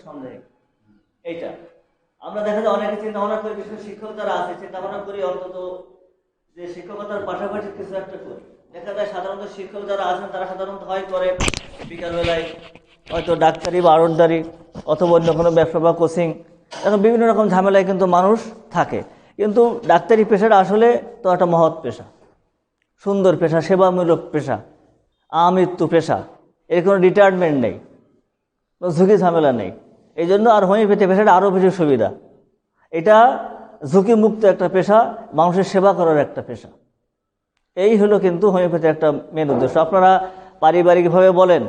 সন্দেহ এইটা আমরা দেখা যায় অনেকে চিন্তা ভাবনা করি, বিশেষ শিক্ষক যারা আছে চিন্তা ভাবনা করি অন্তত যে শিক্ষকতার পাশাপাশি কিছু একটা করি। দেখা যায় সাধারণত শিক্ষক যারা আছেন তারা সাধারণত হয় করে বিকালবেলায় হয়তো ডাক্তারি বা আড়তদারি অথবা অন্য কোনো ব্যবসা বা কোচিং, এখন বিভিন্ন রকম ঝামেলায় কিন্তু মানুষ থাকে। কিন্তু ডাক্তারি পেশাটা আসলে তো একটা মহৎ পেশা, সুন্দর পেশা, সেবামূলক পেশা, আমৃত্যু পেশা, এর কোনো রিটায়ারমেন্ট নেই, কোনো ঝুঁকি ঝামেলা নেই। এই জন্য আর হোমিওপ্যাথি পেশাটা আরও বেশি সুবিধা। এটা ঝুঁকিমুক্ত একটা পেশা, মানুষের সেবা করার একটা পেশা। এই হলো কিন্তু হোমিওপ্যাথি একটা মেন উদ্দেশ্য। আপনারা পারিবারিকভাবে বলেন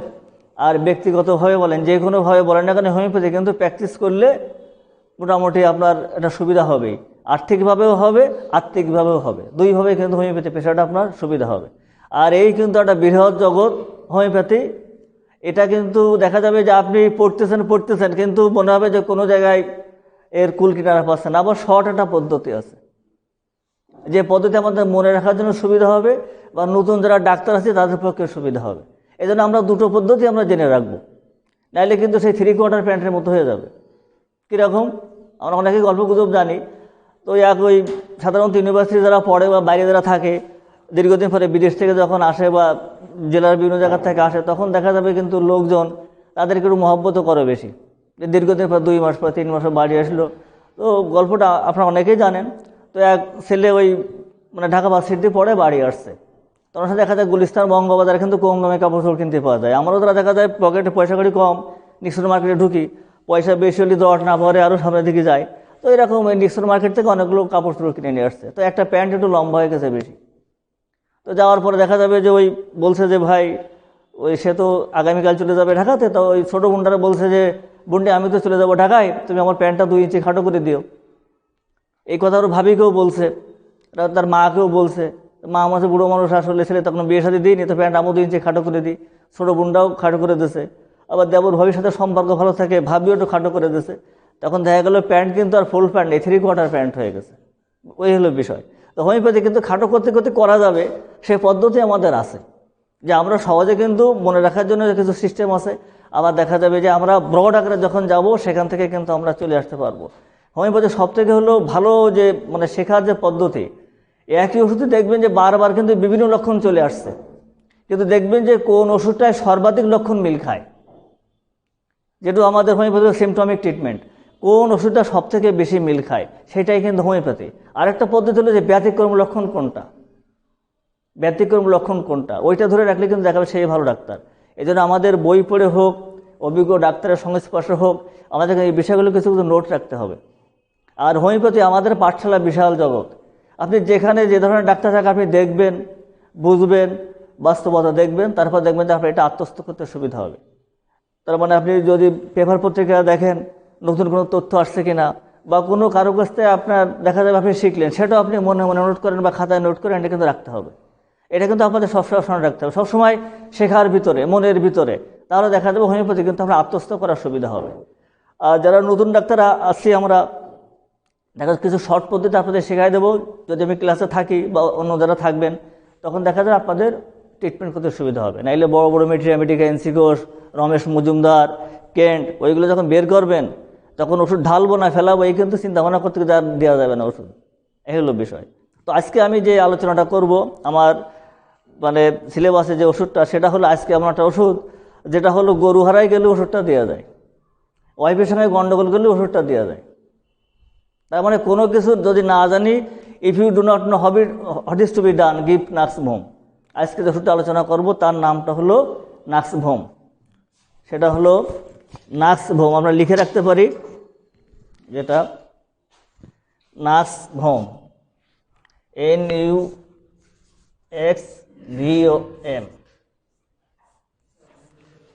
আর ব্যক্তিগতভাবে বলেন, যে কোনোভাবে বলেন না কেন, হোমিওপ্যাথি কিন্তু প্র্যাকটিস করলে মোটামুটি আপনার একটা সুবিধা হবেই। আর্থিকভাবেও হবে, আত্মিকভাবেও হবে, দুইভাবে কিন্তু হোমিওপ্যাথি পেশাটা আপনার সুবিধা হবে। আর এই কিন্তু একটা বৃহৎ জগৎ হোমিওপ্যাথি। এটা কিন্তু দেখা যাবে যে আপনি পড়তেছেন কিন্তু মনে হবে যে কোনো জায়গায় এর কুল কিনারা পাচ্ছেন। আবার শর্ট একটা পদ্ধতি আছে, যে পদ্ধতি আমাদের মনে রাখার জন্য সুবিধা হবে বা নতুন যারা ডাক্তার আছে তাদের পক্ষে সুবিধা হবে। এই জন্য আমরা দুটো পদ্ধতি আমরা জেনে রাখবো, নাইলে কিন্তু সেই 3/4 প্যান্টের মতো হয়ে যাবে। কীরকম? আমরা অনেকেই গল্প গুজব জানি, তো ওই সাধারণত ইউনিভার্সিটি যারা পড়ে বা বাইরে যারা থাকে, দীর্ঘদিন পরে বিদেশ থেকে যখন আসে বা জেলার বিভিন্ন জায়গা থেকে আসে, তখন দেখা যাবে কিন্তু লোকজন তাদেরকে একটু মহব্বতও করে বেশি, যে দীর্ঘদিন পর 2 মাস পর 3 মাস বাড়ি আসলো। তো গল্পটা আপনারা অনেকেই জানেন। তো এক ছেলে মানে ঢাকা ভার্সিটিতে পড়ে বাড়ি আসছে, তখন সাথে দেখা যায় গুলিস্তান বঙ্গবাজারে কিন্তু কম দামে কাপড় চোপড় কিনতে পাওয়া যায়। আমারও তারা দেখা যায় পকেটে পয়সা কড়ি কম, নিক্সন মার্কেটে ঢুকি, পয়সা বেশি হলে দর না পরে আরও সামনের দিকে যায়। তো এরকম এই নিক্সন মার্কেট থেকে অনেকগুলো কাপড় চোপড় কিনে নিয়ে আসছে। তো একটা প্যান্ট একটু লম্বা হয়ে গেছে বেশি। তো যাওয়ার পরে দেখা যাবে যে বলছে যে ভাই সে তো আগামীকাল চলে যাবে ঢাকাতে, তো ওই ছোটো বোনটারা বলছে যে বুন্ডি আমি তো চলে যাবো ঢাকায়, তুমি আমার প্যান্টটা 2 ইঞ্চি খাটো করে দিও। এই কথা ওর ভাবিকেও বলছে, তার মাকেও বলছে। মা আমার বুড়ো মানুষ, আসলে ছেলে তখন বিয়ে সাথে দিইনি, তো প্যান্ট আমও 2 ইঞ্চি খাটো করে দিই। ছোটো বোনটাও খাটো করে দিয়েছে। আবার দেবর ভাবির সাথে সম্পর্ক ভালো থাকে, ভাবিও একটু খাটো করে দিয়েছে। তখন দেখা গেল প্যান্ট কিন্তু আর ফুল প্যান্ট নেই, 3/4 প্যান্ট হয়ে গেছে। ওই হলো বিষয়। তো হোমিওপ্যাথি কিন্তু খাটো করতে করতে করা যাবে, সে পদ্ধতি আমাদের আছে, যে আমরা সহজে কিন্তু মনে রাখার জন্য কিছু সিস্টেম আছে। আবার দেখা যাবে যে আমরা ব্রড আকারে যখন যাব সেখান থেকে কিন্তু আমরা চলে আসতে পারবো। হোমিওপ্যাথি সবথেকে হলো ভালো যে মানে শেখার যে পদ্ধতি, একই ওষুধে দেখবেন যে বারবার কিন্তু বিভিন্ন লক্ষণ চলে আসছে, কিন্তু দেখবেন যে কোন ওষুধটায় সর্বাধিক লক্ষণ মিল খায়, যেটা আমাদের হোমিওপ্যাথি সিমটমিক ট্রিটমেন্ট, কোন ওষুধটা সবথেকে বেশি মিল খায় সেটাই কিন্তু হোমিওপ্যাথি। আরেকটা পদ্ধতি হলো যে ব্যতিক্রম লক্ষণ কোনটা, ব্যতিক্রম লক্ষণ কোনটা, ওইটা ধরে রাখলে কিন্তু দেখাবে সেই ভালো ডাক্তার। এই জন্য আমাদের বই পড়ে হোক, অভিজ্ঞ ডাক্তারের সংস্পর্শে হোক, আমাদেরকে এই বিষয়গুলো কিছু কিছু নোট রাখতে হবে। আর হোমিওপ্যাথি আমাদের পাঠশালা বিশাল জগৎ। আপনি যেখানে যে ধরনের ডাক্তার থাকে আপনি দেখবেন, বুঝবেন, বাস্তবতা দেখবেন, তারপর দেখবেন যে আপনার এটা আত্মস্থ করতে সুবিধা হবে। তার মানে আপনি যদি পেপার পত্রিকা দেখেন নতুন কোনো তথ্য আসছে কিনা, বা কোনো কারো কাছ থেকে আপনার দেখা যাবে আপনি শিখলেন, সেটাও আপনি মনে মনে নোট করেন বা খাতায় নোট করেন, এটা কিন্তু রাখতে হবে। এটা কিন্তু আপনাদের সবসময় স্মরণ রাখতে হবে, সবসময় শেখার ভিতরে, মনের ভিতরে। তাহলে দেখা যাবে হোমিওপ্যাথি কিন্তু আমরা আত্মস্থ করার সুবিধা হবে। আর যারা নতুন ডাক্তার আসছি আমরা, দেখা যাচ্ছে কিছু শর্ট পদ্ধতি আপনাদের শেখাই দেবো, যদি আমি ক্লাসে থাকি বা অন্য যারা থাকবেন, তখন দেখা যাবে আপনাদের ট্রিটমেন্ট করতে সুবিধা হবে। নাইলে বড় বড় medica NC Ghosh, Ramesh Majumdar, Kent, ওইগুলো যখন বের করবেন তখন ওষুধ ঢালবো না ফেলাবো, এই কিন্তু চিন্তা ভাবনা করতে দেওয়া যাবে না ওষুধ। এই হলো বিষয়। তো আজকে আমি যে আলোচনাটা করব, আমার মানে সিলেবাসে যে ওষুধটা, সেটা হলো আজকে আমার একটা ওষুধ, যেটা হলো গরু হারাই গেলে ওষুধটা দেওয়া যায়, ওয়াইফের সঙ্গে গন্ডগোল করলে ওষুধটা দেওয়া যায়। তার মানে কোনো কিছু যদি না জানি, if you do not know what is to be done, give nux vomica. আজকে যে ওষুধটা আলোচনা করব তার নামটা হলো নাক্সভোম। সেটা হলো নাক্সভোম, আমরা লিখে রাখতে পারি, যেটা নাক্সভোম, NUXVOM,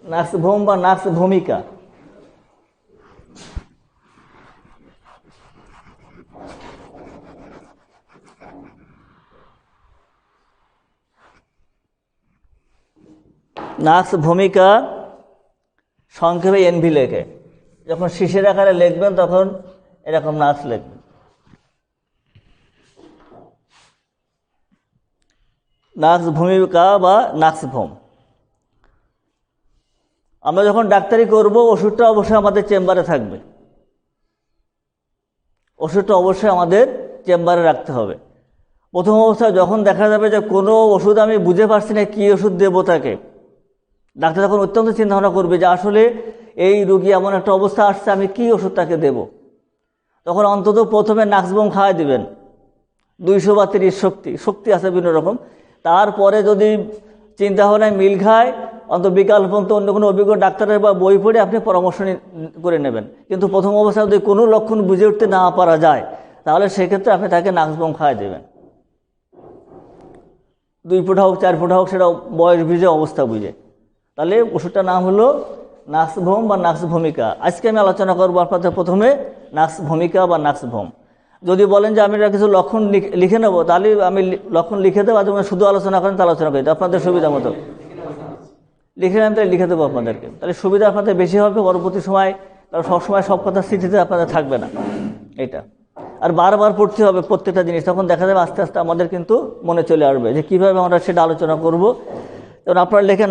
নাক্সভোম বা নাক্স ভূমিকা। নাক্স ভূমিকা সংক্ষেপে NV লেখে, যখন শিশির আকারে লিখবেন তখন এরকম নাক্স লিখবেন। নাক্স ভূমিকা বা নাক্সভোম। আমরা যখন ডাক্তারি করব ওষুধটা অবশ্যই আমাদের চেম্বারে থাকবে, ওষুধটা অবশ্যই আমাদের চেম্বারে রাখতে হবে। প্রথম অবস্থায় যখন দেখা যাবে যে কোনো ওষুধ আমি বুঝে পারছি না কী ওষুধ দেবো তাকে, ডাক্তার তখন অত্যন্ত চিন্তাভাবনা করবে যে আসলে এই রুগী এমন একটা অবস্থা আসছে, আমি কী ওষুধ তাকে দেব। তখন অন্তত প্রথমে নাক্সবোম খাওয়াই দিবেন, 200 বা 30 শক্তি আছে বিভিন্ন রকম। তারপরে যদি চিন্তাভাবনায় মিল খায়, অন্তত বিকাল পর্যন্ত অন্য কোনো অভিজ্ঞ ডাক্তারের বা বই পড়ে আপনি পরামর্শ করে নেবেন। কিন্তু প্রথম অবস্থায় যদি কোনো লক্ষণ বুঝে উঠতে না পারা যায়, তাহলে সেক্ষেত্রে আপনি তাকে নাক্সবোম খাওয়াই দেবেন, 2 ফোঁটা হোক 4 ফোঁটা হোক, সেটা বয়স বুঝে অবস্থা বুঝে। তাহলে ওষুধটার নাম হলো নাক্সভোম বা নাক্সভূমিকা। আজকে আমি আলোচনা করবো আপনাদের প্রথমে নাক্সভূমিকা বা নাক্সভোম। যদি বলেন যে আমি এটা কিছু লক্ষণ লিখে নেবো, তাহলে আমি লক্ষণ লিখে দেবো, আর শুধু আলোচনা করেন তা আলোচনা করি, আপনাদের সুবিধা মতো লিখে নেন, তাহলে লিখে দেবো আপনাদেরকে, তাহলে সুবিধা আপনাদের বেশি হবে পরবর্তী সময়, কারণ সবসময় সব কথা স্মৃতিতে আপনাদের থাকবে না এটা, আর বারবার পড়তে হবে প্রত্যেকটা জিনিস। তখন দেখা যাবে আস্তে আস্তে আমাদের কিন্তু মনে চলে আসবে যে কীভাবে আমরা সেটা আলোচনা করব। যেমন আপনারা লেখেন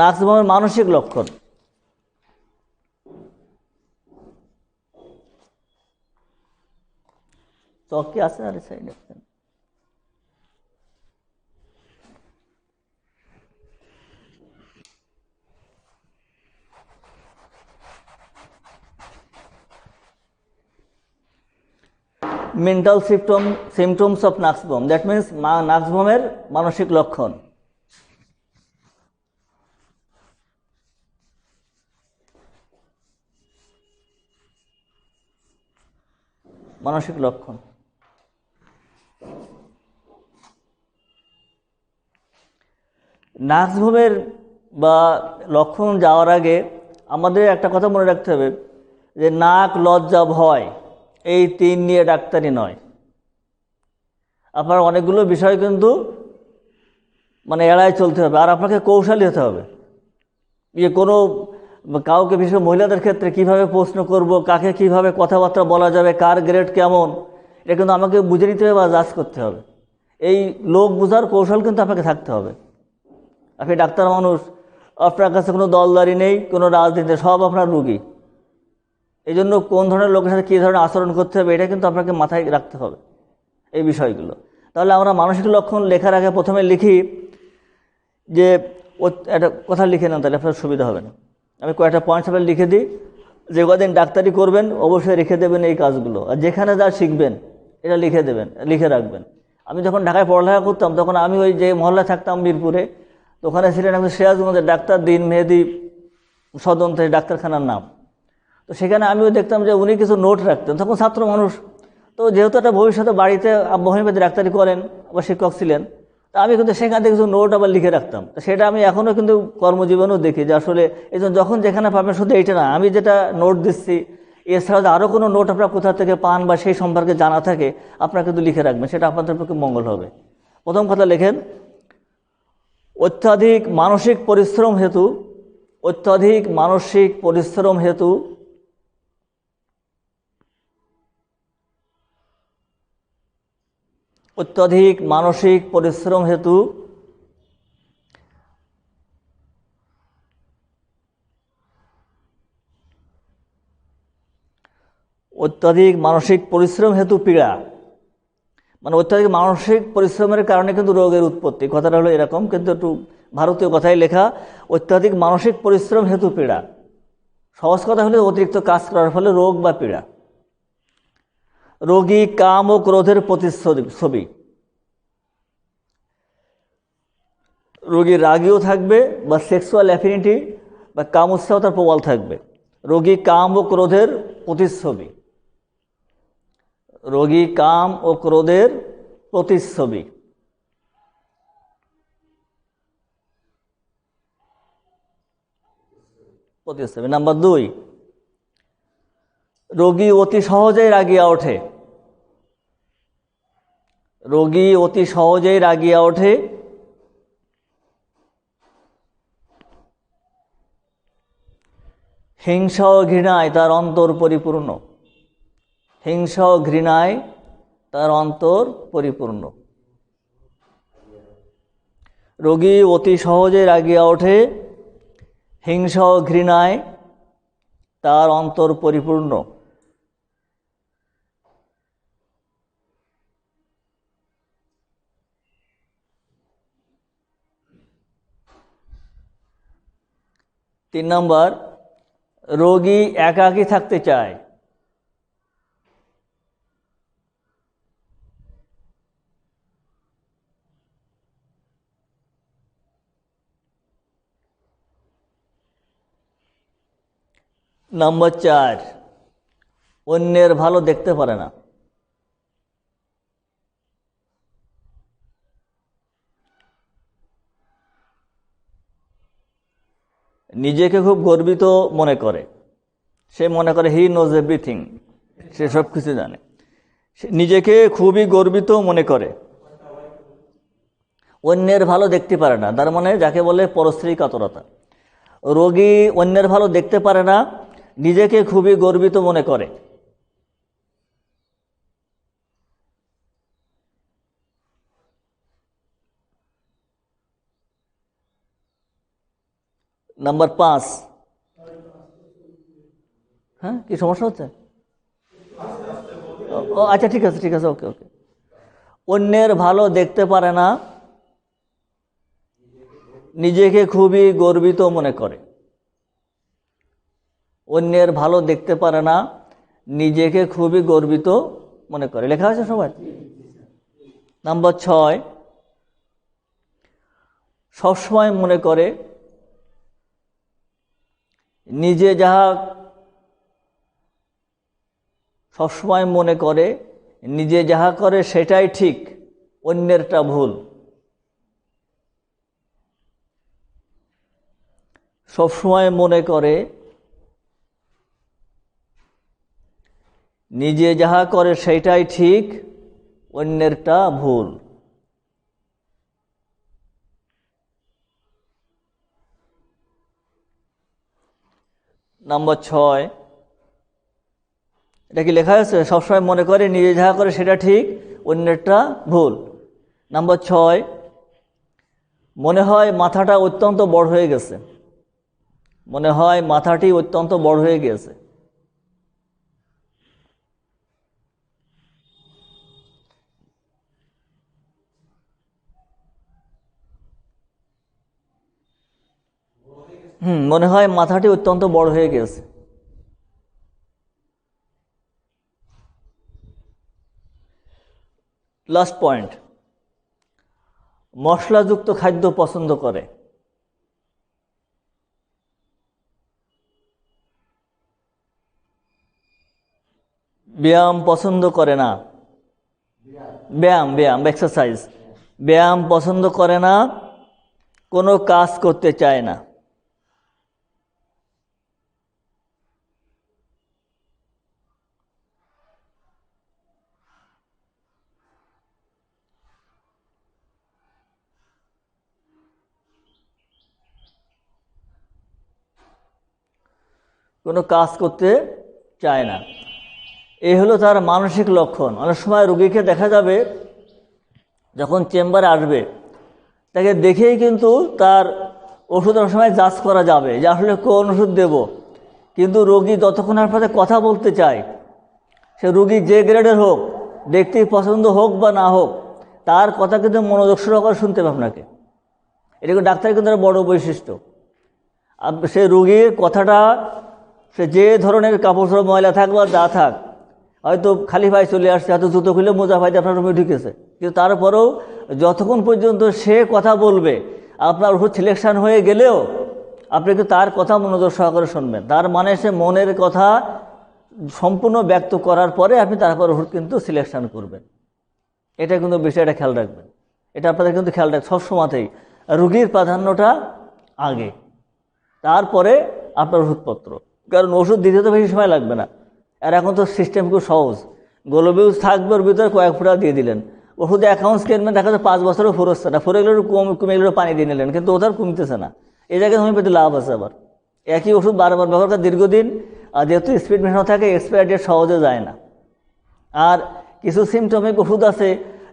নাক্সভোমের মানসিক লক্ষণ। চক কি আছে আরে সাইডে? Mental symptoms of nux vomica, that means নাক্সবোমের মানসিক লক্ষণ। মানসিক লক্ষণ নাক্সবোমের বা লক্ষণ যাওয়ার আগে আমাদের একটা কথা মনে রাখতে হবে যে নাক, লজ্জা, ভয় এই 3 নিয়ে ডাক্তারি নয়। আপনার অনেকগুলো বিষয় কিন্তু মানে এড়ায় চলতে হবে, আর আপনাকে কৌশলী হতে হবে। যে কোনো কাউকে, বিশেষ করে মহিলাদের ক্ষেত্রে কীভাবে প্রশ্ন করব, কাকে কিভাবে কথাবার্তা বলা যাবে, কার গ্রেড কেমন, এটা কিন্তু আমাকে বুঝে নিতে হবে বা জাজ করতে হবে। এই লোক বোঝার কৌশল কিন্তু আপনাকে থাকতে হবে। আপনি ডাক্তার মানুষ, আপনার কাছে কোনো দলদারি নেই, কোনো রাজনীতি, সব আপনার রুগী। এই জন্য কোন ধরনের লোকের সাথে কী ধরনের আচরণ করতে হবে এটা কিন্তু আপনাকে মাথায় রাখতে হবে এই বিষয়গুলো। তাহলে আমরা মানসিক লক্ষণ লেখার আগে প্রথমে লিখি যে একটা কথা লিখে নেন, তাহলে আপনার সুবিধা হবে না। আমি কয়েকটা পয়েন্টস আপনার লিখে দিই, যে কদিন ডাক্তারি করবেন অবশ্যই লিখে দেবেন এই কাজগুলো, আর যেখানে যা শিখবেন এটা লিখে দেবেন, লিখে রাখবেন। আমি যখন ঢাকায় পড়ালেখা করতাম তখন আমি ওই যে মহল্লায় থাকতাম মিরপুরে, তো ওখানে ছিলেন আমি সিরাজগঞ্জের ডাক্তার দিন মেহেদি সদন, থেকে ডাক্তারখানার নাম। তো সেখানে আমিও দেখতাম যে উনি কিছু নোট রাখতেন, তখন ছাত্র মানুষ, তো যেহেতু একটা ভবিষ্যতে বাড়িতে আব্বা হোমিওপ্যাথি ডাক্তারি করেন, আবার শিক্ষক ছিলেন, তা আমি কিন্তু সেখান থেকে কিছু নোট আবার লিখে রাখতাম। তো সেটা আমি এখনও কিন্তু কর্মজীবনেও দেখি যে আসলে এই জন্য যখন যেখানে পাবেন, শুধু এইটা না, আমি যেটা নোট দিচ্ছি এছাড়াও যে আরও কোনো নোট আপনার কোথা থেকে পান বা সেই সম্পর্কে জানা থাকে আপনারা কিন্তু লিখে রাখবেন, সেটা আপনাদের পক্ষে মঙ্গল হবে। প্রথম কথা লেখেন, অত্যাধিক মানসিক পরিশ্রম হেতু অত্যাধিক মানসিক পরিশ্রম হেতু অত্যাধিক মানসিক পরিশ্রম হেতু অত্যাধিক মানসিক পরিশ্রম হেতু পীড়া, মানে অত্যাধিক মানসিক পরিশ্রমের কারণে কিন্তু রোগের উৎপত্তি। কথাটা হলো এরকম, কিন্তু একটু ভারতীয় কথায় লেখা, অত্যাধিক মানসিক পরিশ্রম হেতু পীড়া। সহজ কথা হলে অতিরিক্ত কাজ করার ফলে রোগ বা পীড়া। রোগী কাম ও ক্রোধের প্রতিচ্ছবি, রোগী রাগীও থাকবে বা সেক্সুয়াল অ্যাফিনিটি বা কামোৎসাহতার প্রবল থাকবে। রোগী কাম ও ক্রোধের প্রতিচ্ছবি, রোগী কাম ও ক্রোধের প্রতিচ্ছবি। নাম্বার 2, রোগী অতি সহজেই রাগিয়া ওঠে। রোগী অতি সহজেই রাগিয়া ওঠে। হিংসা ও ঘৃণায় তার অন্তর পরিপূর্ণ। হিংসা ও ঘৃণায় তার অন্তর পরিপূর্ণ। রোগী অতি সহজে রাগিয়া ওঠে, হিংসা ও ঘৃণায় তার অন্তর পরিপূর্ণ। তিন নম্বর, রোগী একাকী থাকতে চায়। নম্বর 4, অন্যের ভালো দেখতে পারে না। নিজেকে খুব গর্বিত মনে করে, সে মনে করে হি নোজ এভরিথিং, সে সব কিছু জানে, সে নিজেকে খুবই গর্বিত মনে করে। অন্যের ভালো দেখতে পারে না, তার মানে যাকে বলে পরশ্রী কাতরতা। রোগী অন্যের ভালো দেখতে পারে না, নিজেকে খুবই গর্বিত মনে করে। নাম্বার 5, হ্যাঁ কি সমস্যা হচ্ছে? ও আচ্ছা, ঠিক আছে, ওকে ওকে। অন্যের ভালো দেখতে পারে না, নিজেকে খুবই গর্বিত মনে করে। অন্যের ভালো দেখতে পারে না, নিজেকে খুবই গর্বিত মনে করে। লেখা আছে সবাই? নাম্বার 6, সবসময় মনে করে নিজে যাহা সবসময় মনে করে নিজে যাহা করে সেটাই ঠিক, অন্যেরটা ভুল। সবসময় মনে করে নিজে যাহা করে সেটাই ঠিক, অন্যেরটা ভুল। নাম্বার 6, এটা কি লেখা আছে? সবসময় মনে করে নিজে যাহা করে সেটা ঠিক, অন্যেরটা ভুল। নাম্বার 6, মনে হয় মাথাটা অত্যন্ত বড় হয়ে গেছে। মনে হয় মাথাটি অত্যন্ত বড় হয়ে গেছে। মনে হয় মাথাটি অত্যন্ত বড় হয়ে গেছে। লাস্ট পয়েন্ট, মশলাযুক্ত খাদ্য পছন্দ করে। ব্যায়াম পছন্দ করে না। ব্যায়াম এক্সারসাইজ, ব্যায়াম পছন্দ করে না, কোনো কাজ করতে চায় না। কোনো কাজ করতে চায় না, এই হলো তার মানসিক লক্ষণ। অনেক সময় রোগীকে দেখা যাবে যখন চেম্বারে আসবে, তাকে দেখেই কিন্তু তার ওষুধ অনেক সময় জাজ করা যাবে যে আসলে কোন ওষুধ দেব। কিন্তু রোগী যতক্ষণ আপনার সাথে কথা বলতে চায়, সে রোগী যে গ্রেডের হোক, ব্যক্তি পছন্দ হোক বা না হোক, তার কথা কিন্তু মনোযোগ সহকারে শুনতে হবে আপনাকে। এটা কিন্তু ডাক্তারের কিন্তু একটা বড় বৈশিষ্ট্য। সে রোগীর কথাটা, সে যে ধরনের কাপড় চোপড় ময়লা থাক বা যা থাক, হয়তো খালি পায়ে চলে আসছে, হয়তো জুতো খুলে মোজা পাইতে আপনার রুমে ঢুকেছে, কিন্তু তারপরেও যতক্ষণ পর্যন্ত সে কথা বলবে, আপনার ওষুধ সিলেকশন হয়ে গেলেও আপনি কিন্তু তার কথা মনোযোগ সহকারে শুনবেন। তার মানে সে মনের কথা সম্পূর্ণ ব্যক্ত করার পরে আপনি তারপর ওষুধ কিন্তু সিলেকশন করবেন। এটা কিন্তু বিষয়টা খেয়াল রাখবেন। এটা আপনাদের কিন্তু খেয়াল রাখবেন সবসময়তেই, রোগীর প্রাধান্যটা আগে, তারপরে আপনার ওষুধপত্র। কারণ ওষুধ দিতে তো বেশি সময় লাগবে না। আর এখন তো সিস্টেম খুব সহজ, গ্লোবিউজ থাকবে, ওর ভিতরে কয়েক ফোঁটা দিয়ে দিলেন। ওষুধে অ্যাকাউন্টস কিনবেন, দেখা যায় 5 বছরও ফুরোচ্ছে না, ফুরে গেলে কমে গেলে পানি দিয়ে নিলেন, কিন্তু ওটার কমতেছে না। এই জায়গায় হোমিওপ্যাথি লাভ আছে। আবার একই ওষুধ বারবার ব্যবহার করে দীর্ঘদিন, আর যেহেতু স্পিড মেশানো থাকে, এক্সপায়ার ডেট সহজে যায় না। আর কিছু সিমটমিক ওষুধ আছে,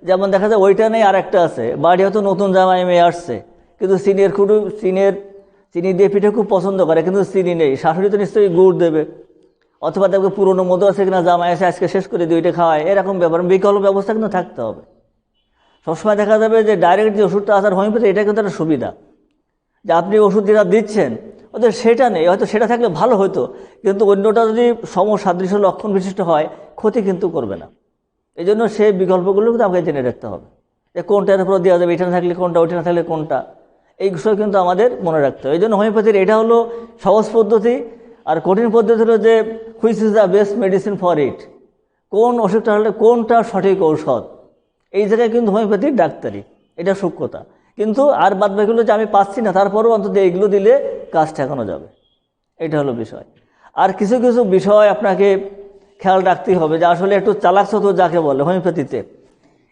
যেমন দেখা যায় ওইটা নেই আর একটা আছে, বাড়ি হয়তো নতুন জামাই মেয়ে আসছে, কিন্তু চিনি দিয়ে পিঠে খুব পছন্দ করে, কিন্তু চিনি নেই, শাশুড়ি তো নিশ্চয়ই গুড় দেবে, অথবা দেখবে পুরনো মধু আছে কিনা, জামাই এসে আজকে শেষ করে দুইটা খাওয়ায়, এরকম ব্যাপার। বিকল্প ব্যবস্থা কিন্তু থাকতে হবে। সবসময় দেখা যাবে যে ডাইরেক্ট যে ওষুধটা আসার হোমিওপ্যাথি, এটা কিন্তু একটা সুবিধা, যে আপনি ওষুধ যেটা দিচ্ছেন ওদের সেটা নেই, হয়তো সেটা থাকলে ভালো হতো, কিন্তু অন্যটা যদি সমসাদৃশ্য লক্ষণ বিশিষ্ট হয় ক্ষতি কিন্তু করবে না। এই জন্য সেই বিকল্পগুলো কিন্তু আমাকে জেনে রাখতে হবে, যে কোনটার উপর দেওয়া যাবে, এটা না থাকলে কোনটা, ওইটা না থাকলে কোনটা, এই বিষয় কিন্তু আমাদের মনে রাখতে হবে। এই জন্য হোমিওপ্যাথির এটা হলো সহজ পদ্ধতি, আর কঠিন পদ্ধতি হলো যে which is the best medicine for it, কোন ওষুধটা হলে কোনটা সঠিক ঔষধ। এই জায়গায় কিন্তু হোমিওপ্যাথির ডাক্তারি, এটা সূক্ষ্মতা। কিন্তু আর বাদ বাকিগুলো যে আমি পাচ্ছি না, তারপরেও অন্তত এইগুলো দিলে কাজ ঠেকানো যাবে, এটা হলো বিষয়। আর কিছু কিছু বিষয় আপনাকে খেয়াল রাখতেই হবে, যে আসলে একটু চালাক চতুর যাকে বলে হোমিওপ্যাথিতে,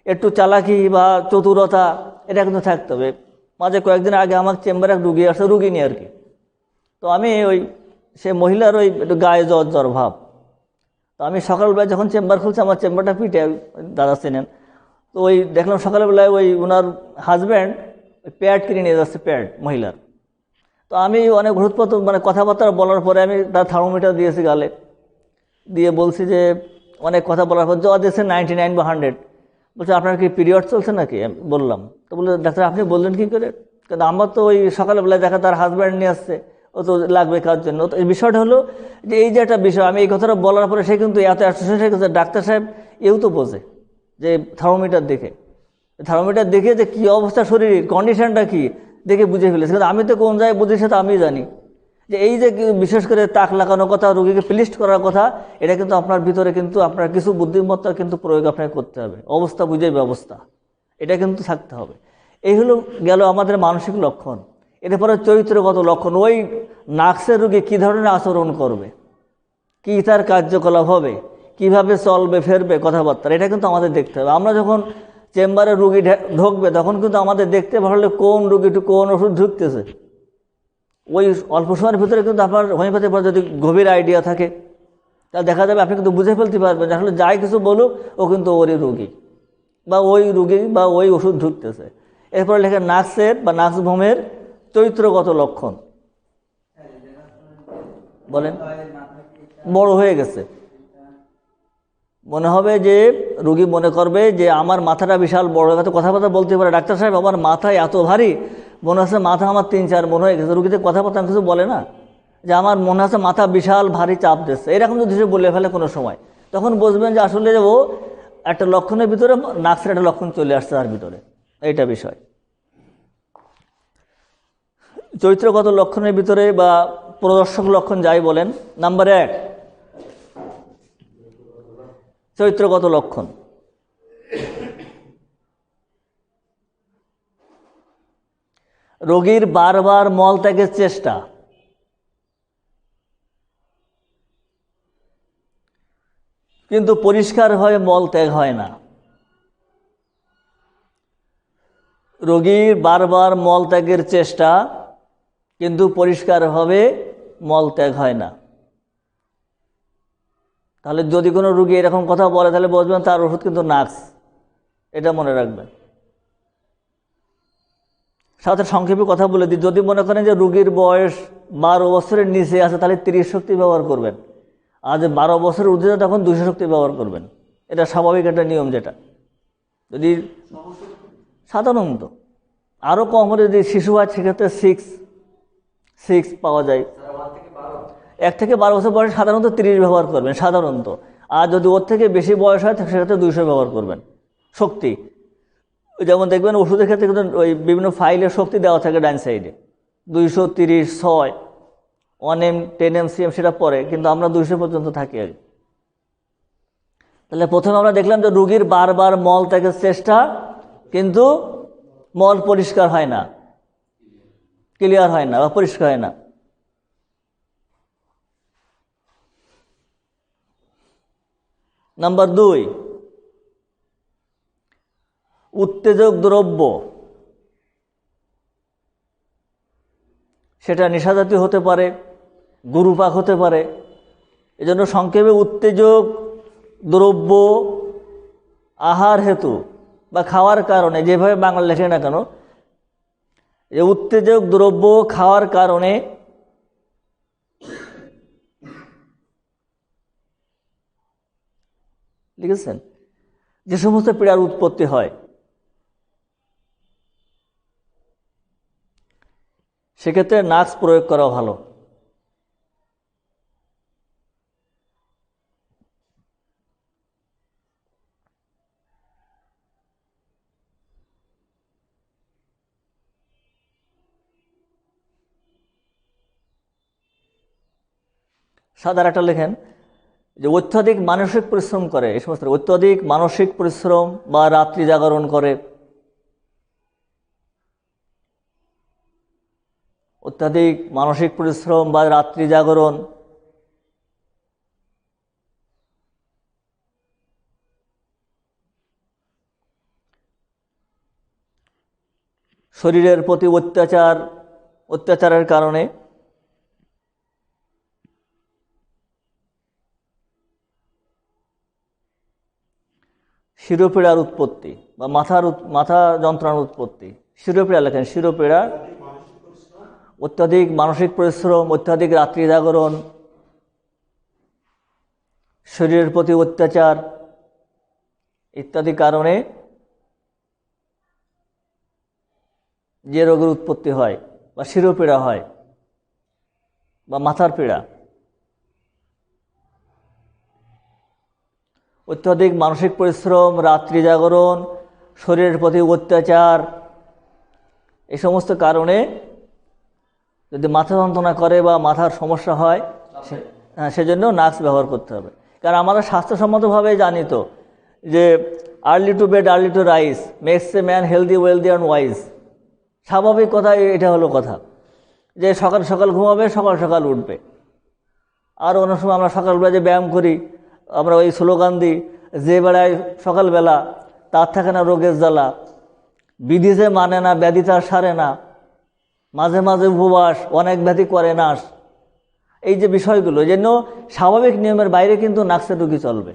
একটু চালাকি বা চতুরতা এটা কিন্তু থাকতে হবে। মাঝে কয়েকদিন আগে আমার চেম্বারে এক রুগী আসে, রুগী নিয়ে আর কি। তো আমি সে মহিলার একটু গায়ে জ্বর ভাব। তো আমি সকালবেলায় যখন চেম্বার খুলছি, আমার চেম্বারটা পিঠে, দাদা চেনেন, তো দেখলাম সকালবেলায় ওনার হাজব্যান্ড প্যাড কিনে নিয়ে যাচ্ছে, প্যাড মহিলার। তো আমি অনেক ঘুরপথ কথাবার্তা বলার পরে আমি তার থার্মোমিটার দিয়েছি গালে, দিয়ে বলছি যে অনেক কথা বলার পর জ্বর দিয়েছে 99 বা 100। বলছে আপনার কি পিরিয়ড চলছে নাকি? আমি বললাম। তো বললো ডাক্তার আপনি বললেন কী করে? কিন্তু আমার তো সকালবেলায় দেখা তার হাজব্যান্ড নিয়ে আসছে, ও তো লাগবে কার জন্য। তো এই বিষয়টা হলো যে এই যে একটা বিষয়, আমি এই কথাটা বলার পরে সে কিন্তু এত অ্যাসোসিয়েশন হয়ে গেছে, ডাক্তার সাহেব তো বোঝে যে থার্মোমিটার দেখে যে কী অবস্থা, শরীরের কন্ডিশনটা কী দেখে বুঝে ফেলেছে। কিন্তু আমি তো কোন জায়গায় বুঝি সেটা আমি জানি, যে এই যে বিশেষ করে তাক লাগানোর কথা, রোগীকে প্লিস্ট করার কথা, এটা কিন্তু আপনার ভিতরে কিন্তু আপনার কিছু বুদ্ধিমত্তা কিন্তু প্রয়োগ আপনাকে করতে হবে, অবস্থা বুঝে ব্যবস্থা, এটা কিন্তু থাকতে হবে। এই হলো গেল আমাদের মানসিক লক্ষণ। এরপরে চরিত্রগত লক্ষণ, নার্সের রোগী কী ধরনের আচরণ করবে, কী তার কার্যকলাপ হবে, কিভাবে চলবে ফেরবে, কথাবার্তা, এটা কিন্তু আমাদের দেখতে হবে। আমরা যখন চেম্বারে রুগী ঢুকবে তখন কিন্তু আমাদের দেখতে পারলে কোন রুগীটি কোন ওষুধ ঢুকতেছে, অল্প সময়ের ভিতরে কিন্তু আপনার হোমিওপ্যাথির পর যদি গভীর আইডিয়া থাকে, তাহলে দেখা যাবে আপনি কিন্তু বুঝে ফেলতে পারবেন আসলে যাই কিছু বলুক ও কিন্তু ওরই রুগী বা ওই ওষুধ ঢুকতেছে। এরপরে লেখা নার্সের বা নার্সভোমের চরিত্রগত লক্ষণ। বলেন, বড় হয়ে গেছে, মনে হবে যে রুগী মনে করবে যে আমার মাথাটা বিশাল বড় হয়ে গেছে, কথাবার্তা বলতে পারে, ডাক্তার সাহেব আমার মাথা এত ভারী, মনে হচ্ছে মাথা আমার 3-4 মন হয়ে গেছে। রুগীদের কথাবার্তা কিছু বলে না, যে আমার মনে হচ্ছে মাথা বিশাল ভারী চাপ দিচ্ছে, এরকম যদি সে বলে ফেলে কোনো সময়, তখন বুঝবেন যে আসলে ও একটা লক্ষণের ভিতরে নার্সের একটা লক্ষণ চলে আসছে তার ভিতরে, এইটা বিষয়। চরিত্রগত লক্ষণের ভিতরে বা প্রদর্শক লক্ষণ যাই বলেন, নাম্বার 1 চরিত্রগত লক্ষণ। রোগীর বারবার মল ত্যাগের চেষ্টা, কিন্তু পরিষ্কারভাবে মল ত্যাগ হয় না। রোগীর বারবার মল ত্যাগের চেষ্টা, কিন্তু পরিষ্কারভাবে মল ত্যাগ হয় না। তাহলে যদি কোনো রুগী এরকম কথা বলে তাহলে বুঝবেন তার ওষুধ কিন্তু নার্স, এটা মনে রাখবেন। সাথে সংক্ষেপে কথা বলে দিই, যদি মনে করেন যে রুগীর বয়স 12 বছরের নিচে আছে তাহলে 30 শক্তি ব্যবহার করবেন, আর যে 12 বছরের ঊর্ধ্বে তখন 200 শক্তি ব্যবহার করবেন, এটা স্বাভাবিক একটা নিয়ম। যেটা যদি সাধারণত আরও কম হলে যদি শিশু হয় সেক্ষেত্রে 6 পাওয়া যায়। 1 থেকে 12 বছর বয়সে সাধারণত 30 ব্যবহার করবেন সাধারণত, আর যদি ওর থেকে বেশি বয়স হয় সেক্ষেত্রে 200 ব্যবহার করবেন শক্তি। যেমন দেখবেন ওষুধের ক্ষেত্রে কিন্তু বিভিন্ন ফাইলের শক্তি দেওয়া থাকে ডান সাইডে, 230, 6, 1M, 10 MCM সেটা পরে, কিন্তু আমরা 200 পর্যন্ত থাকি আর। তাহলে প্রথমে আমরা দেখলাম যে রুগীর বারবার মল ত্যাগের চেষ্টা, কিন্তু মল পরিষ্কার হয় না, ক্লিয়ার হয় না বা পরিষ্কার হয় না। নাম্বার 2 উত্তেজক দ্রব্য, সেটা নেশাজাতীয় হতে পারে, গুরুপাক হতে পারে। এজন্য সংক্ষেপে উত্তেজক দ্রব্য আহার হেতু বা খাওয়ার কারণে, যেভাবে বাংলা লেখে না কেন, যে উত্তেজক দ্রব্য খাওয়ার কারণে লিখেছেন যে সমস্ত পীড়ার উৎপত্তি হয়, সেক্ষেত্রে নাক্স প্রয়োগ করা ভালো। সাদা একটা লেখেন যে অত্যাধিক মানসিক পরিশ্রম করে, এই সমস্ত অত্যাধিক মানসিক পরিশ্রম বা রাত্রি জাগরণ করে, অত্যাধিক মানসিক পরিশ্রম বা রাত্রি জাগরণ, শরীরের প্রতি অত্যাচারের কারণে, শিরোপীড়ার উৎপত্তি বা মাথা যন্ত্রণার উৎপত্তি। শিরোপীড়া লেখেন, শিরোপীড়া, অত্যাধিক মানসিক পরিশ্রম, অত্যাধিক রাত্রি জাগরণ, শরীরের প্রতি অত্যাচার ইত্যাদি কারণে যে রোগের উৎপত্তি হয় বা শিরোপীড়া হয় বা মাথার পীড়া, অত্যাধিক মানসিক পরিশ্রম, রাত্রি জাগরণ, শরীরের প্রতি অত্যাচার, এই সমস্ত কারণে যদি মাথা যন্ত্রণা করে বা মাথার সমস্যা হয়, সেজন্য নাক্স ব্যবহার করতে হবে। কারণ আমরা স্বাস্থ্যসম্মতভাবে জানি তো যে early to bed early to rise makes a man healthy wealthy and wise. স্বাভাবিক কথা, এটা হলো কথা যে সকাল সকাল ঘুমাবে, সকাল সকাল উঠবে। আর অন্য সময় আমরা সকালবেলা যে ব্যায়াম করি, আমরা ওই স্লোগান দিই, যে বেড়ায় সকালবেলা তার থাকে না রোগের জ্বালা, বিধি যে মানে না ব্যাধি তার সারে না, মাঝে মাঝে উপবাস অনেক ব্যাধি করে নাশ। এই যে বিষয়গুলো, এই জন্য স্বাভাবিক নিয়মের বাইরে কিন্তু নাক্সের রোগী চলবে,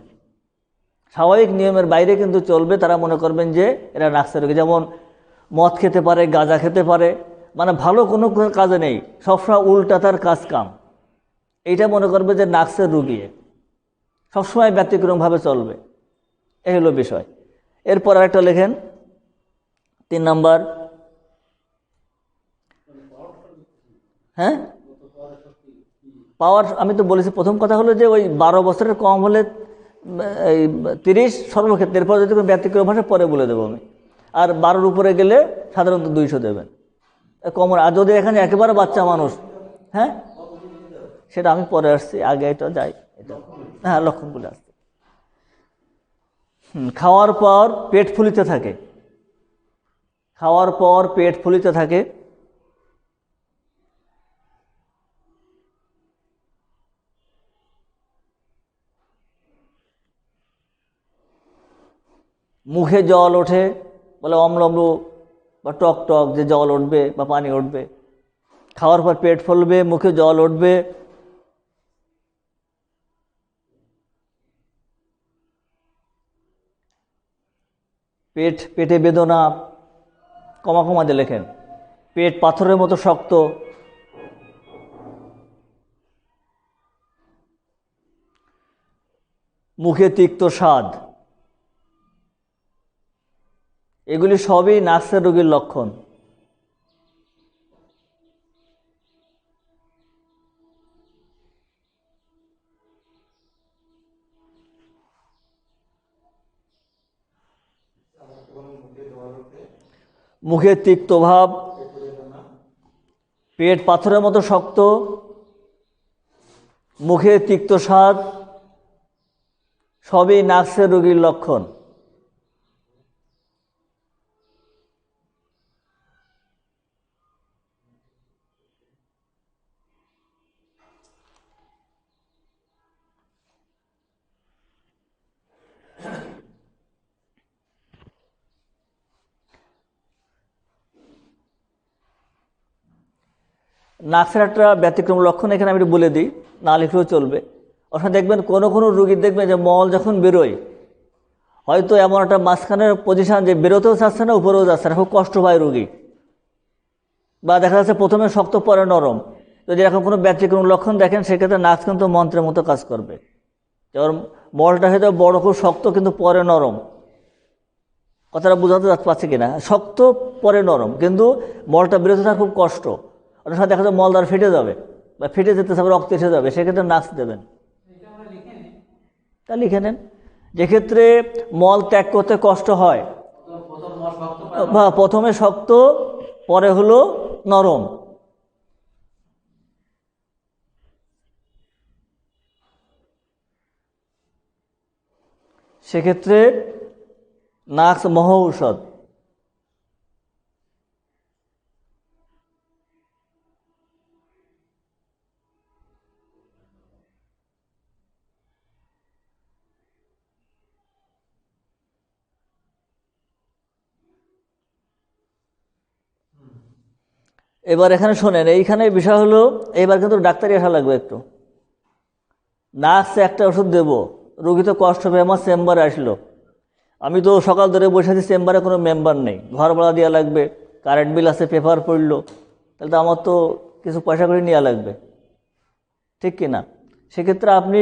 স্বাভাবিক নিয়মের বাইরে কিন্তু চলবে। তারা মনে করবেন যে এরা নাক্সের রোগী, যেমন মদ খেতে পারে, গাঁজা খেতে পারে, মানে ভালো কোনো কাজে নেই, সবসময় উল্টা তার কাজ কাম, এইটা মনে করবে যে নাক্সের রোগী, সবসময় ব্যতিক্রমভাবে চলবে। এই হলো বিষয়। এরপর আরেকটা লেখেন 3 নম্বর। হ্যাঁ, পাওয়ার আমি তো বলেছি, প্রথম কথা হলো যে ওই 12 বছরের কম হলে এই 30 সর্বক্ষেত্রে, এরপর যদি কোনো ব্যতিক্রম ভাষা পরে বলে দেবো আমি। আর 12-র উপরে গেলে সাধারণত 200 দেবেন কমন। আর যদি এখানে একেবারে বাচ্চা মানুষ, হ্যাঁ সেটা আমি পরে আসছি, আগে এটা যাই, এটা হ্যাঁ লক্ষণগুলো আসছে। খাওয়ার পর পেট ফুলিতে থাকে, খাওয়ার পর পেট ফুলিতে থাকে, মুখে জল ওঠে, বলে অম্ল অম্ল বা টক টক যে জল উঠবে বা পানি উঠবে, খাওয়ার পর পেট ফুলবে, মুখে জল উঠবে, পেটে বেদনা, কমা কমা দিয়ে লেখেন, পেট পাথরের মতো শক্ত, মুখে তিক্ত স্বাদ, এগুলি সবই নাক্সের রোগীর লক্ষণ। মুখে তিক্ত ভাব, পেট পাথরের মতো শক্ত, মুখে তিক্ত স্বাদ, সবই নাক্সের রোগীর লক্ষণ। নাক্সের একটা ব্যতিক্রম লক্ষণ এখানে আমি বলে দিই, না লিখলেও চলবে। ওখানে দেখবেন কোনো কোনো রুগীর দেখবেন যে মল যখন বেরোয়, হয়তো এমন একটা মাঝখানের পজিশন যে বেরোতেও চাচ্ছে না, উপরেও যাচ্ছে না, খুব কষ্ট পায় রুগী। বা দেখা যাচ্ছে প্রথমে শক্ত পরে নরম, যদি এরকম কোনো ব্যতিক্রম লক্ষণ দেখেন সেক্ষেত্রে নাক্স কিন্তু মন্ত্রের মতো কাজ করবে। যেমন মলটা হয়তো বড় খুব শক্ত কিন্তু পরে নরম, কথাটা বোঝাতে পারছি কিনা, শক্ত পরে নরম কিন্তু মলটা বেরোতে থাকা খুব কষ্ট, অনেক সময় দেখা যায় মলদার ফেটে যাবে বা ফেটে যেতে থাকবে, রক্ত এসে যাবে, সেক্ষেত্রে নাক্স দেবেন। তা লিখে নেন। যেক্ষেত্রে মল ত্যাগ করতে কষ্ট হয় বা প্রথমে শক্ত পরে হলো নরম, সেক্ষেত্রে নাক্স মহ ঔষধ। এবার এখানে শোনেন, এইখানে বিষয় হলো এবার কিন্তু ডাক্তারি আসা লাগবে একটু। নাক্সে একটা ওষুধ দেব, রোগী তো কষ্ট পেয়ে আমার চেম্বারে আসলো, আমি তো সকাল ধরে বসে আছি, চেম্বারে কোনো মেম্বার নেই, ঘর ভাড়া দেওয়া লাগবে, কারেন্ট বিল আছে, পেপার পড়লো, তাহলে তো আমার তো কিছু পয়সা করে নেওয়া লাগবে, ঠিক কি না? সেক্ষেত্রে আপনি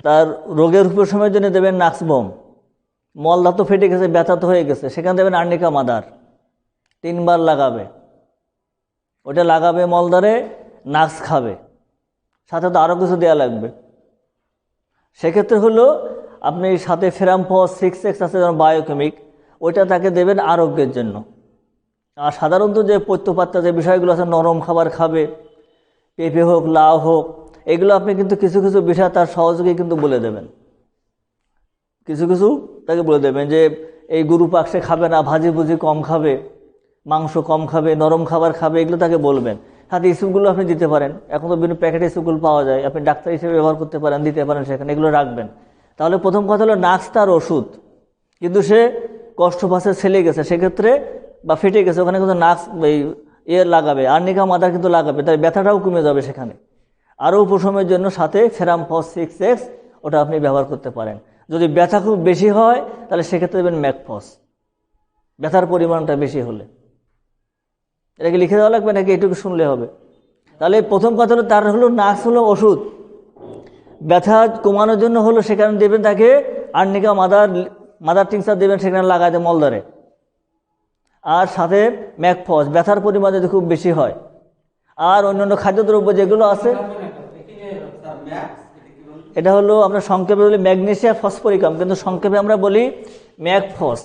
তার রোগের উপশমের জন্য দেবেন নাক্সবোম। মলদা তো ফেটে গেছে, ব্যথা তো হয়ে গেছে, সেখানে দেবেন আর্নিকা মাদার, 3 বার লাগাবে, ওটা লাগাবে মলদারে, নাক্স খাবে, সাথে তো আরও কিছু দেওয়া লাগবে। সেক্ষেত্রে হলো আপনি সাথে ফেরামফস 6X আছে যেমন বায়োকেমিক, ওইটা তাকে দেবেন আরোগ্যের জন্য। আর সাধারণত যে পথ্যপাত্তা যে বিষয়গুলো আছে, নরম খাবার খাবে, পেঁপে হোক লাউ হোক, এগুলো আপনি কিন্তু কিছু কিছু বিষয় তার সহযোগী কিন্তু বলে দেবেন, কিছু কিছু তাকে বলে দেবেন যে এই গরু পাক সে খাবে না, ভাজি ভুজি কম খাবে, মাংস কম খাবে, নরম খাবার খাবে, এগুলো তাকে বলবেন। সাথে ইস্যুগুলো আপনি দিতে পারেন, এখন তো বিভিন্ন প্যাকেটে ইস্যুগুলো পাওয়া যায়, আপনি ডাক্তার হিসেবে ব্যবহার করতে পারেন, দিতে পারেন, সেখানে এগুলো রাখবেন। তাহলে প্রথম কথা হলো নাক্স তার ওষুধ, কিন্তু সে কষ্ট পাশে ছেলে গেছে সেক্ষেত্রে, বা ফেটে গেছে, ওখানে কিন্তু নাক্স এই লাগাবে, আর্নিকা মাদার কিন্তু লাগাবে, তাই ব্যথাটাও কমে যাবে সেখানে। আরও উপশমের জন্য সাথে ফেরামফস 6X ওটা আপনি ব্যবহার করতে পারেন। যদি ব্যথা খুব বেশি হয় তাহলে সেক্ষেত্রে দেবেন ম্যাকফস, ব্যথার পরিমাণটা বেশি হলে। এটাকে লিখে দেওয়া লাগবে নাকি এটুকু শুনলে হবে? তাহলে প্রথম কথা হলো তার হলো নাক্স হলো ওষুধ, ব্যথা কমানোর জন্য হলো সেখানে দেবেন তাকে আর্নিকা মাদার টিংচার দেবেন, সেখানে লাগাতে মলদারে। আর সাথে ম্যাকফস, ব্যথার পরিমাণ যদি খুব বেশি হয়। আর অন্যান্য খাদ্যদ্রব্য যেগুলো আছে, এটা হলো আমরা সংক্ষেপে বলি ম্যাগনেসিয়াম ফসফরিকাম, কিন্তু সংক্ষেপে আমরা বলি ম্যাকফস,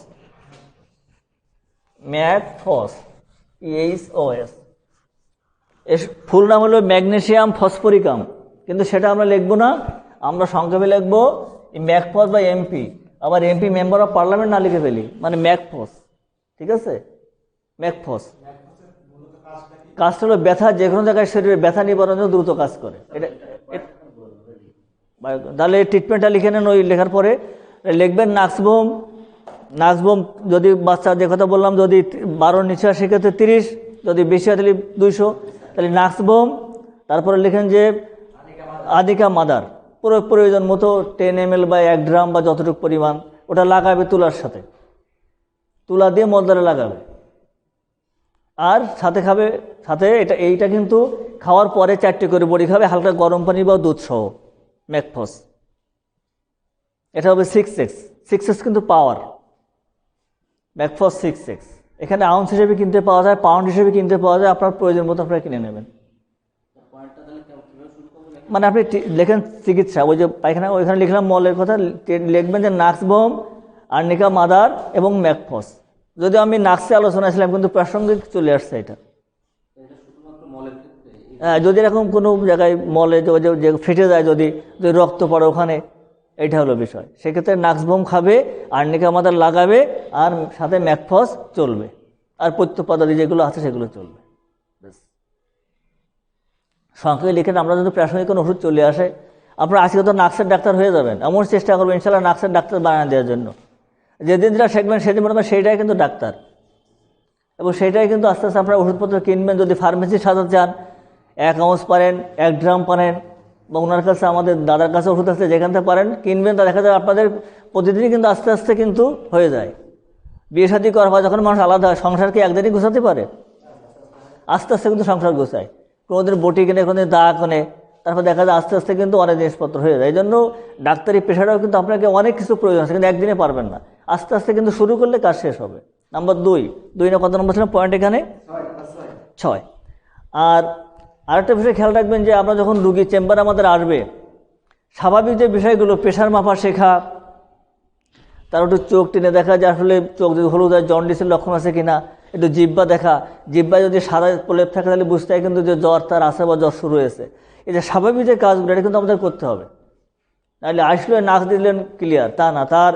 ম্যাকফস PHOS, এর ফুল নাম হলো ম্যাগনেসিয়াম ফসফরিকাম, কিন্তু সেটা আমরা লিখবো না, আমরা সংক্ষেপে লিখবো ম্যাকফস বা MP। আবার MP মেম্বার অফ পার্লামেন্ট না লিখে ফেলি, মানে ম্যাকফস, ঠিক আছে? ম্যাকফস কাজটা হলো ব্যথা, যে কোনো জায়গায় শরীরে ব্যথা নিবারণের জন্য দ্রুত কাজ করে। এটা তাহলে ট্রিটমেন্টটা লিখে নেন, ওই লেখার পরে লিখবেন নাক্সবোম। নাক্সবোম যদি বাচ্চা যে কথা বললাম, যদি 12 নিচে হয় সেক্ষেত্রে 30, যদি বেশি হয় তাহলে 200, তাহলে নাক্সবোম। তারপরে লিখেন যে আদিকা মাদার, পুরো প্রয়োজন মতো 10 ml বা 1 গ্রাম বা যতটুকু পরিমাণ, ওটা লাগাবে তুলার সাথে, তুলা দিয়ে মলদারে লাগাবে, আর সাথে খাবে। সাথে এইটা কিন্তু খাওয়ার পরে 4টে করে বড়ি খাবে, হালকা গরম পানি বা দুধ সহ, ম্যাকফস। এটা হবে 6X, 6X কিন্তু পাওয়ার, ম্যাকফস 6X। এখানে আউন্স হিসেবে কিনতে পাওয়া যায়, পাউন্ড হিসেবে কিনতে পাওয়া যায়, আপনার প্রয়োজন মতো আপনারা কিনে নেবেন। মানে আপনি লেখেন চিকিৎসা, ওই যে পায়খানা ওইখানে লিখলাম মলের কথা, লিখবেন যে নাক্সবোম, আর্নিকা মাদার এবং ম্যাকফস। যদি আমি নাক্সে আলোচনা ছিলাম কিন্তু প্রাসঙ্গিক চলে আসছে এটা। হ্যাঁ, যদি এরকম কোনো জায়গায় মলে যে ফেটে যায়, যদি রক্ত পড়ে ওখানে, এইটা হলো বিষয়, সেক্ষেত্রে নাক্সবোম খাবে, আর্নিকা মাদার লাগাবে, আর সাথে ম্যাকফস চলবে, আর পথ্যপদ্ধতি যেগুলো আছে সেগুলো চলবে। সংক্ষেপে লিখেন। আমরা যদি প্রাসঙ্গিক কোনো ওষুধ চলে আসে, আপনারা আজকে তো নাক্সের ডাক্তার হয়ে যাবেন, এমন চেষ্টা করবেন ইনশাল্লাহ নাক্সের ডাক্তার বানিয়ে দেওয়ার জন্য। যেদিন যেটা শিখবেন সেদিন মনে করেন সেইটাই কিন্তু ডাক্তার, এবং সেইটাই কিন্তু আস্তে আস্তে আপনারা ওষুধপত্র কিনবেন। যদি ফার্মেসি সাজাতে চান, 1 আউন্স পারেন, 1 গ্রাম পারেন, বা ওনার কাছে আমাদের দাদার কাছে ওষুধ আছে, যেখান থেকে পারেন কিনবেন, তা দেখা যায় আপনাদের প্রতিদিনই কিন্তু আস্তে আস্তে কিন্তু হয়ে যায়। বিয়ে শাদী করার পর যখন মানুষ আলাদা হয়, সংসারকে একদিনই গুছাতে পারে? আস্তে আস্তে কিন্তু সংসার গোছায়, কোনোদিন বটি কিনে কোনোদিন দা কিনে, তারপর দেখা যায় আস্তে আস্তে কিন্তু অনেক জিনিসপত্র হয়ে যায়। এই জন্য ডাক্তারি পেশাটাও কিন্তু আপনাকে অনেক কিছু প্রয়োজন আছে, কিন্তু একদিনে পারবেন না, আস্তে আস্তে কিন্তু শুরু করলে কাজ শেষ হবে। নাম্বার 2 না কত নম্বর ছিল পয়েন্ট এখানে? 6। আর আরেকটা বিষয় খেয়াল রাখবেন যে আমরা যখন রুগী চেম্বারে আমাদের আসবে, স্বাভাবিক যে বিষয়গুলো প্রেশার মাপা শেখা, তার একটু চোখ টেনে দেখা যে আসলে চোখ যদি হলুদ হয় জন্ডিসের লক্ষণ আছে কিনা, একটু জিহ্বা দেখা, জিহ্বায় যদি সাদা প্রলেপ থাকে তাহলে বুঝতে হয় কিন্তু যে জ্বর তার আছে বা জ্বর শুরু হয়েছে। এই যে স্বাভাবিক যে কাজগুলো এটা কিন্তু আমাদের করতে হবে, নাহলে আসলে নাক দিলেন ক্লিয়ার তা না, তার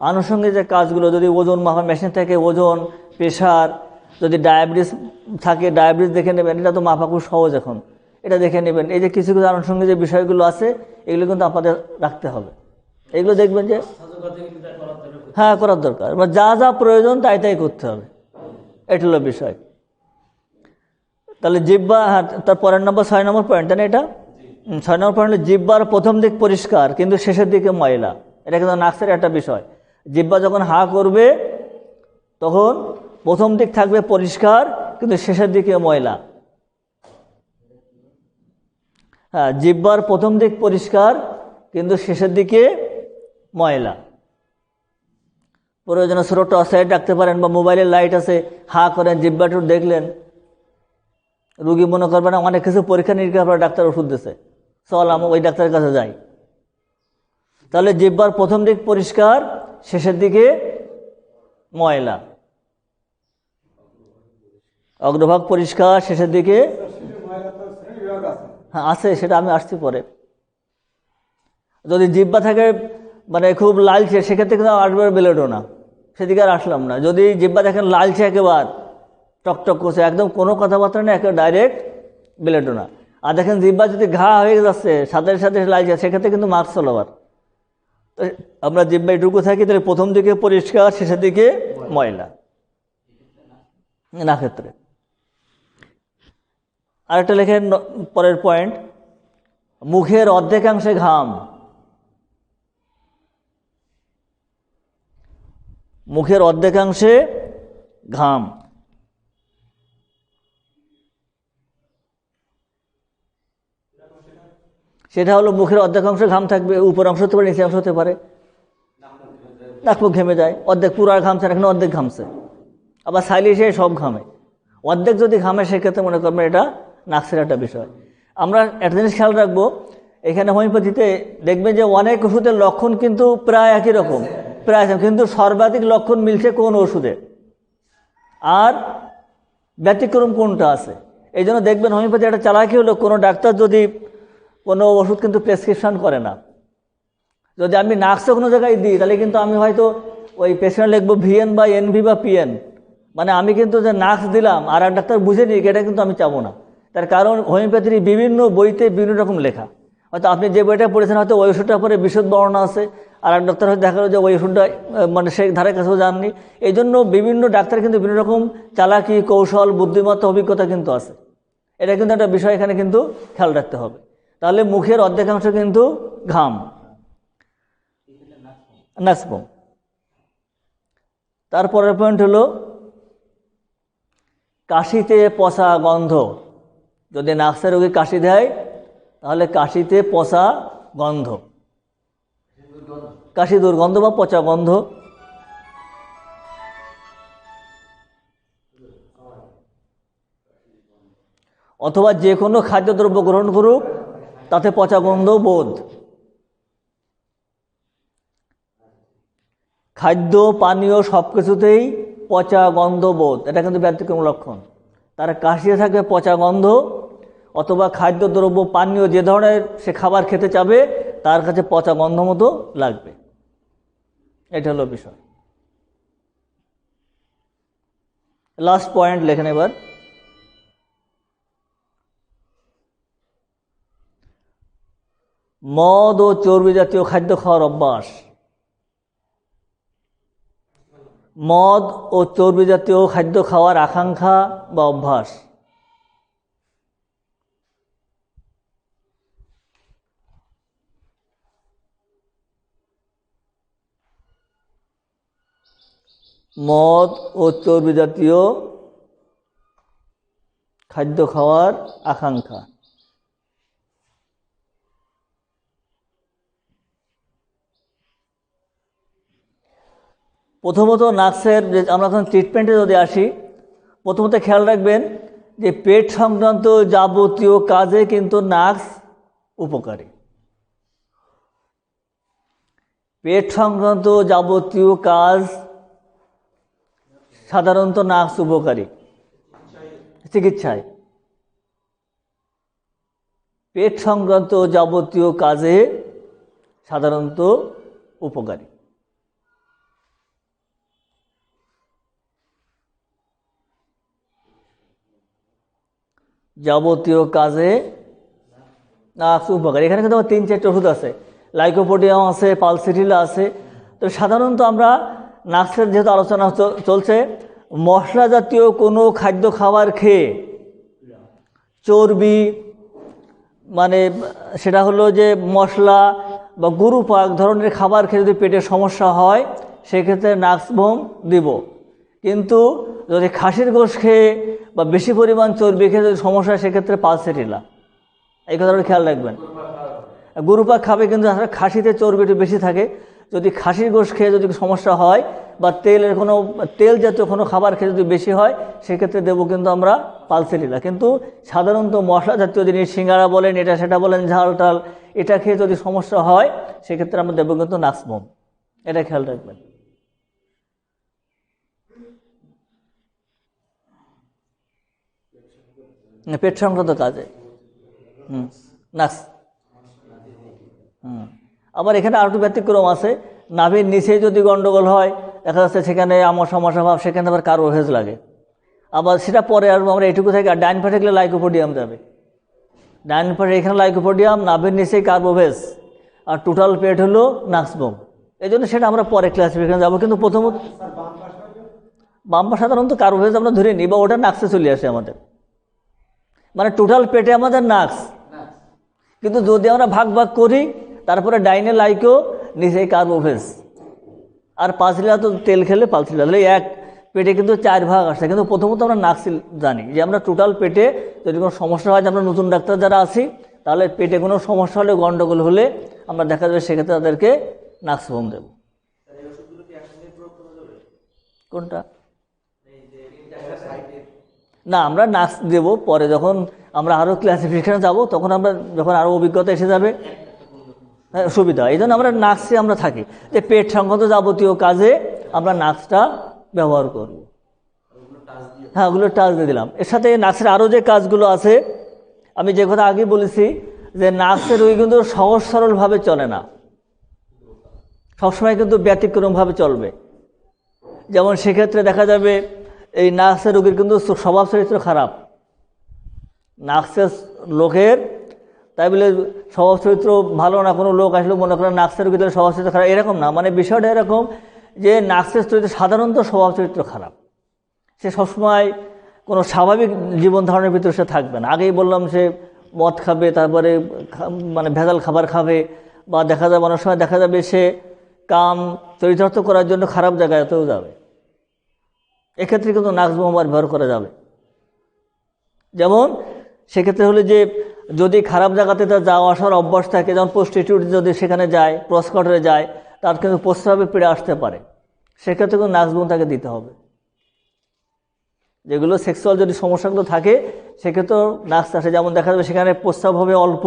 আনুষঙ্গিক যে কাজগুলো, যদি ওজন মাপা মেশিন থাকে, ওজন, প্রেশার, যদি ডায়াবেটিস থাকে ডায়াবেটিস দেখে নেবেন, এটা তো মাপা খুব সহজ এখন, এটা দেখে নেবেন। এই যে কিছু কিছু আনুষঙ্গিক যে বিষয়গুলো আছে এগুলো কিন্তু আপনাদের রাখতে হবে, এগুলো দেখবেন যে হ্যাঁ করার দরকার, এবার যা যা প্রয়োজন তাই তাই করতে হবে, এটা হলো বিষয়। তাহলে জিহ্বা, হ্যাঁ তার পরের নম্বর 6 নম্বর পয়েন্ট, তাই না এটা? 6 নম্বর পয়েন্ট হলো জিহ্বার প্রথম দিক পরিষ্কার কিন্তু শেষের দিকে ময়লা। এটা কিন্তু নাক্সের একটা বিষয়, জিহ্বা যখন হা করবে তখন প্রথম দিক থাকবে পরিষ্কার কিন্তু শেষের দিকে ময়লা। হ্যাঁ, জিহ্বার প্রথম দিক পরিষ্কার কিন্তু শেষের দিকে ময়লা। প্রয়োজনে ছোটো টর্চ লাইট রাখতে পারেন বা মোবাইলের লাইট আছে, হা করেন, জিহ্বাটা দেখলেন, রুগী মনে করবে না অনেক কিছু পরীক্ষা নিরীক্ষা করে ডাক্তার ওষুধ দিছে, চল আমি ওই ডাক্তারের কাছে যাই। তাহলে জিহ্বার প্রথম দিক পরিষ্কার, শেষের দিকে ময়লা। অগ্রভাগ পরিষ্কার, শেষের দিকে হ্যাঁ আছে, সেটা আমি আসছি পরে। যদি জিহ্বা থাকে মানে খুব লালচে, সেক্ষেত্রে কিন্তু আসবে বেলেডো না, সেদিকে আর আসলাম না। যদি জিহ্বা দেখেন লালচে একেবারে টকটক করছে, একদম কোনো কথাবার্তা নেই, একেবারে ডাইরেক্ট বেলেডো না। আর দেখেন জিহ্বা যদি ঘা হয়ে যাচ্ছে সাথে সাথে লালচে, সেক্ষেত্রে কিন্তু মাস্ক চলবার। তো আমরা জিহ্বা এটুকু থাকি, তাহলে প্রথম দিকে পরিষ্কার, শেষের দিকে ময়লা না ক্ষেত্রে। আরেকটা লেখেন পরের পয়েন্ট, মুখের অর্ধেকাংশে ঘাম। মুখের অর্ধেকাংশে ঘাম, সেটা হলো মুখের অর্ধেকাংশ ঘাম থাকবে, উপর অংশ হতে পারে, নিচে অংশ হতে পারে। নাক মুখ ঘেমে যায়, অর্ধেক পুরো আর ঘামছে না, এখানে অর্ধেক ঘামছে, আবার সাইলে এসে সব ঘামে। অর্ধেক যদি ঘামে সেক্ষেত্রে মনে করবেন এটা নাক্সের একটা বিষয়। আমরা একটা জিনিস খেয়াল রাখবো, এখানে হোমিওপ্যাথিতে দেখবেন যে অনেক ওষুধের লক্ষণ কিন্তু প্রায় একই রকম, প্রায়, কিন্তু সর্বাধিক লক্ষণ মিলছে কোন ওষুধে আর ব্যতিক্রম কোনটা আছে। এই জন্য দেখবেন হোমিওপ্যাথি একটা চালাকি হলো, কোনো ডাক্তার যদি কোনো ওষুধ কিন্তু প্রেসক্রিপশন করে না। যদি আমি নাক্সে কোনো জায়গায় দিই তাহলে কিন্তু আমি হয়তো ওই পেশেন্ট লিখবো ভিএন বা এনভি বা পিএন, মানে আমি কিন্তু যে নাক্স দিলাম আর এক ডাক্তার বুঝে নিই, এটা কিন্তু আমি চাবো না। তার কারণ হোমিওপ্যাথির বিভিন্ন বইতে বিভিন্ন রকম লেখা, হয়তো আপনি যে বইটা পড়েছেন হয়তো ওই ওষুধটার পরে বিশদ বর্ণনা আছে, আর এক ডাক্তার হয়তো দেখা গেলো যে ওই ওষুধটা মানে সেই ধারে কাছেও জাননি। এই জন্য বিভিন্ন ডাক্তার কিন্তু বিভিন্ন রকম চালাকি, কৌশল, বুদ্ধিমত্তা, অভিজ্ঞতা কিন্তু আছে। এটা কিন্তু একটা বিষয় এখানে কিন্তু খেয়াল রাখতে হবে। তাহলে মুখের অর্ধেকাংশ কিন্তু ঘাম, নাসপম। তারপরের পয়েন্ট হলো কাশিতে পচা গন্ধ। যদি নাক্সের রোগী কাশি দেয় তাহলে কাশিতে পচা গন্ধ, কাশি দুর্গন্ধ বা পচা গন্ধ। অথবা যে কোনো খাদ্যদ্রব্য গ্রহণ করুক তাতে পচা গন্ধ বোধ। খাদ্য পানীয় সব কিছুতেই পচা গন্ধ বোধ, এটা কিন্তু ব্যতিক্রম লক্ষণ। তার কাশিতে থাকবে পচা গন্ধ, অথবা খাদ্যদ্রব্য পানীয় যে ধরনের সে খাবার খেতে চাবে তার কাছে পচা গন্ধ মতো লাগবে, এটা হলো বিষয়। লাস্ট পয়েন্ট লেখেন এবার, মদ ও চর্বি জাতীয় খাদ্য খাওয়ার অভ্যাস। মদ ও চর্বি জাতীয় খাদ্য খাওয়ার আকাঙ্ক্ষা বা অভ্যাস। মদ ও চর্বি জাতীয় খাদ্য খাওয়ার আকাঙ্ক্ষা। প্রথমত নাক্সের আমরা যখন ট্রিটমেন্টে যদি আসি, প্রথমত খেয়াল রাখবেন যে পেট সংক্রান্ত যাবতীয় কাজে কিন্তু নাক্স উপকারী। পেট সংক্রান্ত যাবতীয় কাজ সাধারণত নাক্স উপকারী চিকিৎসায়। পেট সংক্রান্ত যাবতীয় কাজে সাধারণত উপকারী। যাবতীয় কাজে নাক্স উপকারী। এখানে কিন্তু আমার 3-4টা ওষুধ আছে, লাইকোপোডিয়াম আছে, পালসিটিলা আছে। তো সাধারণত আমরা নাক্সের যেহেতু আলোচনা চলছে, মশলা জাতীয় কোনো খাদ্য খাবার খেয়ে চর্বি, মানে সেটা হলো যে মশলা বা গুরুপাক ধরনের খাবার খেয়ে যদি পেটের সমস্যা হয় সেক্ষেত্রে নাক্সভোম দিব। কিন্তু যদি খাসির গোশ খেয়ে বা বেশি পরিমাণ চর্বি খেয়ে যদি সমস্যা হয় সেক্ষেত্রে পালসেটিলা। এই কথাটা খেয়াল রাখবেন। গুরুপাক খাবে কিন্তু আসলে খাসিতে চর্বি একটু বেশি থাকে। যদি খাসির গোশ খেয়ে যদি সমস্যা হয় বা তেল জাতীয় কোনো খাবার খেয়ে যদি বেশি হয় সেক্ষেত্রে দেবো কিন্তু আমরা পালসেটিলা। কিন্তু সাধারণত মশলা জাতীয় জিনিস, সিঙ্গারা বলেন, এটা সেটা বলেন, ঝাল টাল, এটা খেয়ে যদি সমস্যা হয় সেক্ষেত্রে আমরা দেবো কিন্তু নাক্সভোম। এটা খেয়াল রাখবেন। পেট সংক্রান্ত কাজে নাক্স। আবার এখানে আর একটু ব্যতিক্রম আছে। নাভির নিচে যদি গন্ডগোল হয়, দেখা যাচ্ছে সেখানে আমার সমস্যা ভাব, সেখানে আবার কার্বোভেজ লাগে। আবার সেটা পরে আসবো আমরা এটুকু থেকে। আর ডাইন পাশে গেলে লাইকোপোডিয়াম যাবে। ডাইন পাশে এখানে লাইকোপোডিয়াম, নাভির নিচে কার্বোভেজ, আর টোটাল পেট হলো নাক্সভোম। এই জন্য সেটা আমরা পরে ক্লাসিফিকেশন যাবো। কিন্তু প্রথমত বাম পাশ সাধারণত কার্বোভেজ আমরা ধরে নিই বা ওটা নাক্সে চলে আসে আমাদের, মানে টোটাল পেটে আমাদের নাক্স। কিন্তু যদি আমরা ভাগ ভাগ করি, তারপরে ডাইনে লাইকো, নিচে কার্বোভেজ, আর পালসিটিলা তো তেল খেলে পালসিটিলা, তাহলে এক পেটে কিন্তু 4 ভাগ আসে। কিন্তু প্রথমত আমরা নাক্স জানি যে আমরা টোটাল পেটে যদি কোনো সমস্যা হয়, আমরা নতুন ডাক্তার যারা আছি, তাহলে পেটে কোনো সমস্যা হলে, গন্ডগোল হলে আমরা দেখা যাবে সেক্ষেত্রে তাদেরকে নাক্সভোম দেব। কোনটা না, আমরা নাক্স দেব পরে, যখন আমরা আরও ক্লাসিফিকেশনে যাব, তখন আমরা যখন আরও অভিজ্ঞতা এসে যাবে সুবিধা। এই জন্য আমরা নাক্সে আমরা থাকি যে পেট সংক্রান্ত যাবতীয় কাজে আমরা নাক্সটা ব্যবহার করব। হ্যাঁ, ওগুলো টাচ দিয়ে দিলাম। এর সাথে নাক্সের আরও যে কাজগুলো আছে, আমি যে কথা আগে বলেছি যে নাক্সের রোগী কিন্তু সহজ সরলভাবে চলে না, সবসময় কিন্তু ব্যতিক্রমভাবে চলবে। যেমন সেক্ষেত্রে দেখা যাবে এই নাক্সের রোগীর কিন্তু স্বভাব চরিত্র খারাপ। নাক্সের লোকের তাই বলে স্বভাব চরিত্র ভালো না, কোনো লোক আসলে মনে করেন নাক্সের রোগী তাহলে স্বভাব চরিত্র খারাপ, এরকম না। মানে বিষয়টা এরকম যে নাক্সের চরিত্র সাধারণত স্বভাব চরিত্র খারাপ। সে সবসময় কোনো স্বাভাবিক জীবন ধারণের ভিতরে সে থাকবে না। আগেই বললাম, সে মদ খাবে, তারপরে মানে ভেজাল খাবার খাবে, বা দেখা যাবে অনেক সময় দেখা যাবে সে কাম চরিতার্থ করার জন্য খারাপ জায়গাতেও যাবে। এক্ষেত্রে কিন্তু নাক্সভোম ব্যবহার করা যাবে। যেমন সেক্ষেত্রে হলে যে যদি খারাপ জায়গাতে তার যাওয়া আসার অভ্যাস থাকে, যেমন প্রস্টিটিউট যদি সেখানে যায়, প্রস্কটরে যায়, তার কিন্তু প্রস্রাবে পেড়ে আসতে পারে, সেক্ষেত্রে কিন্তু নাক্সভোম তাকে দিতে হবে। যেগুলো সেক্সুয়াল যদি সমস্যাগুলো থাকে সেক্ষেত্রেও নাক্স আসে। যেমন দেখা যাবে সেখানে প্রস্রাব হবে অল্প,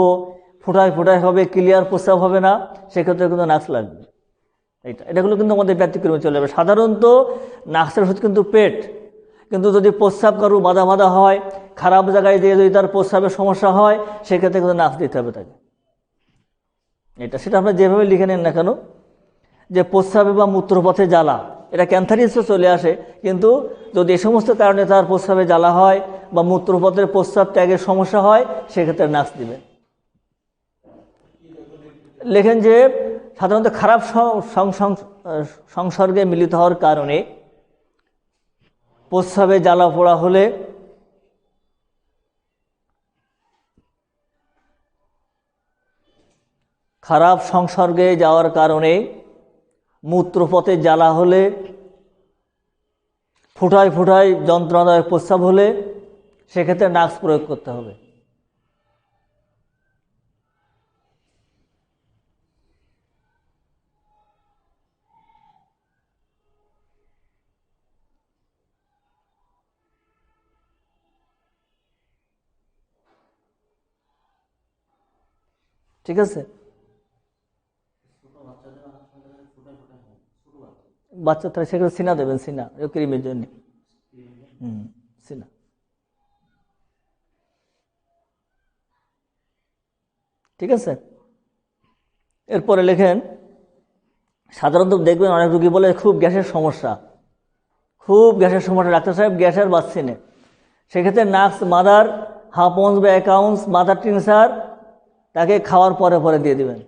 ফোটায় ফোটায় হবে, ক্লিয়ার প্রস্রাব হবে না, সেক্ষেত্রে কিন্তু নাক্স লাগবে। এটাগুলো কিন্তু আমাদের ব্যতিক্রমে চলে যাবে। সাধারণত নাক্সের ওষুধ কিন্তু পেট, কিন্তু যদি প্রস্রাব কারো বাধা বাধা হয়, খারাপ জায়গায় দিয়ে যদি তার প্রস্রাবের সমস্যা হয়, সেক্ষেত্রে কিন্তু নাক্স দিতে হবে তাকে। সেটা আপনারা যেভাবে লিখে নেন না কেন, যে প্রস্রাবে বা মূত্রপথে জ্বালা, এটা ক্যান্সারিসও চলে আসে। কিন্তু যদি এই সমস্ত কারণে তার প্রস্রাবে জ্বালা হয় বা মূত্রপথের প্রস্রাব ত্যাগের সমস্যা হয়, সেক্ষেত্রে নাক্স দিবেন। লেখেন যে সাধারণত খারাপ সংসর্গে মিলিত হওয়ার কারণে প্রস্রাবে জ্বালা পোড়া হলে খারাপ সংসর্গে যাওয়ার কারণে, মূত্রপথে জ্বালা হলে, ফোঁটায় ফোঁটায় যন্ত্রণায় প্রস্রাব হলে, সেক্ষেত্রে নাক্স প্রয়োগ করতে হবে। ঠিক আছে, বাচ্চা তারা সেক্ষেত্রে সিনা দেবেন, সিনা ক্রিমের জন্য। সিনা। ঠিক আছে, এরপরে লেখেন সাধারণত দেখবেন অনেক রোগী বলে খুব গ্যাসের সমস্যা, খুব গ্যাসের সমস্যা, ডাক্তার সাহেব গ্যাসের বাঁচছি না। সেক্ষেত্রে নাক্স মাদার হাফ আউন্স বা 1 আউন্স মাদার টিনচার তাকে খাওয়ার পরে পরে দিয়ে দেবেন।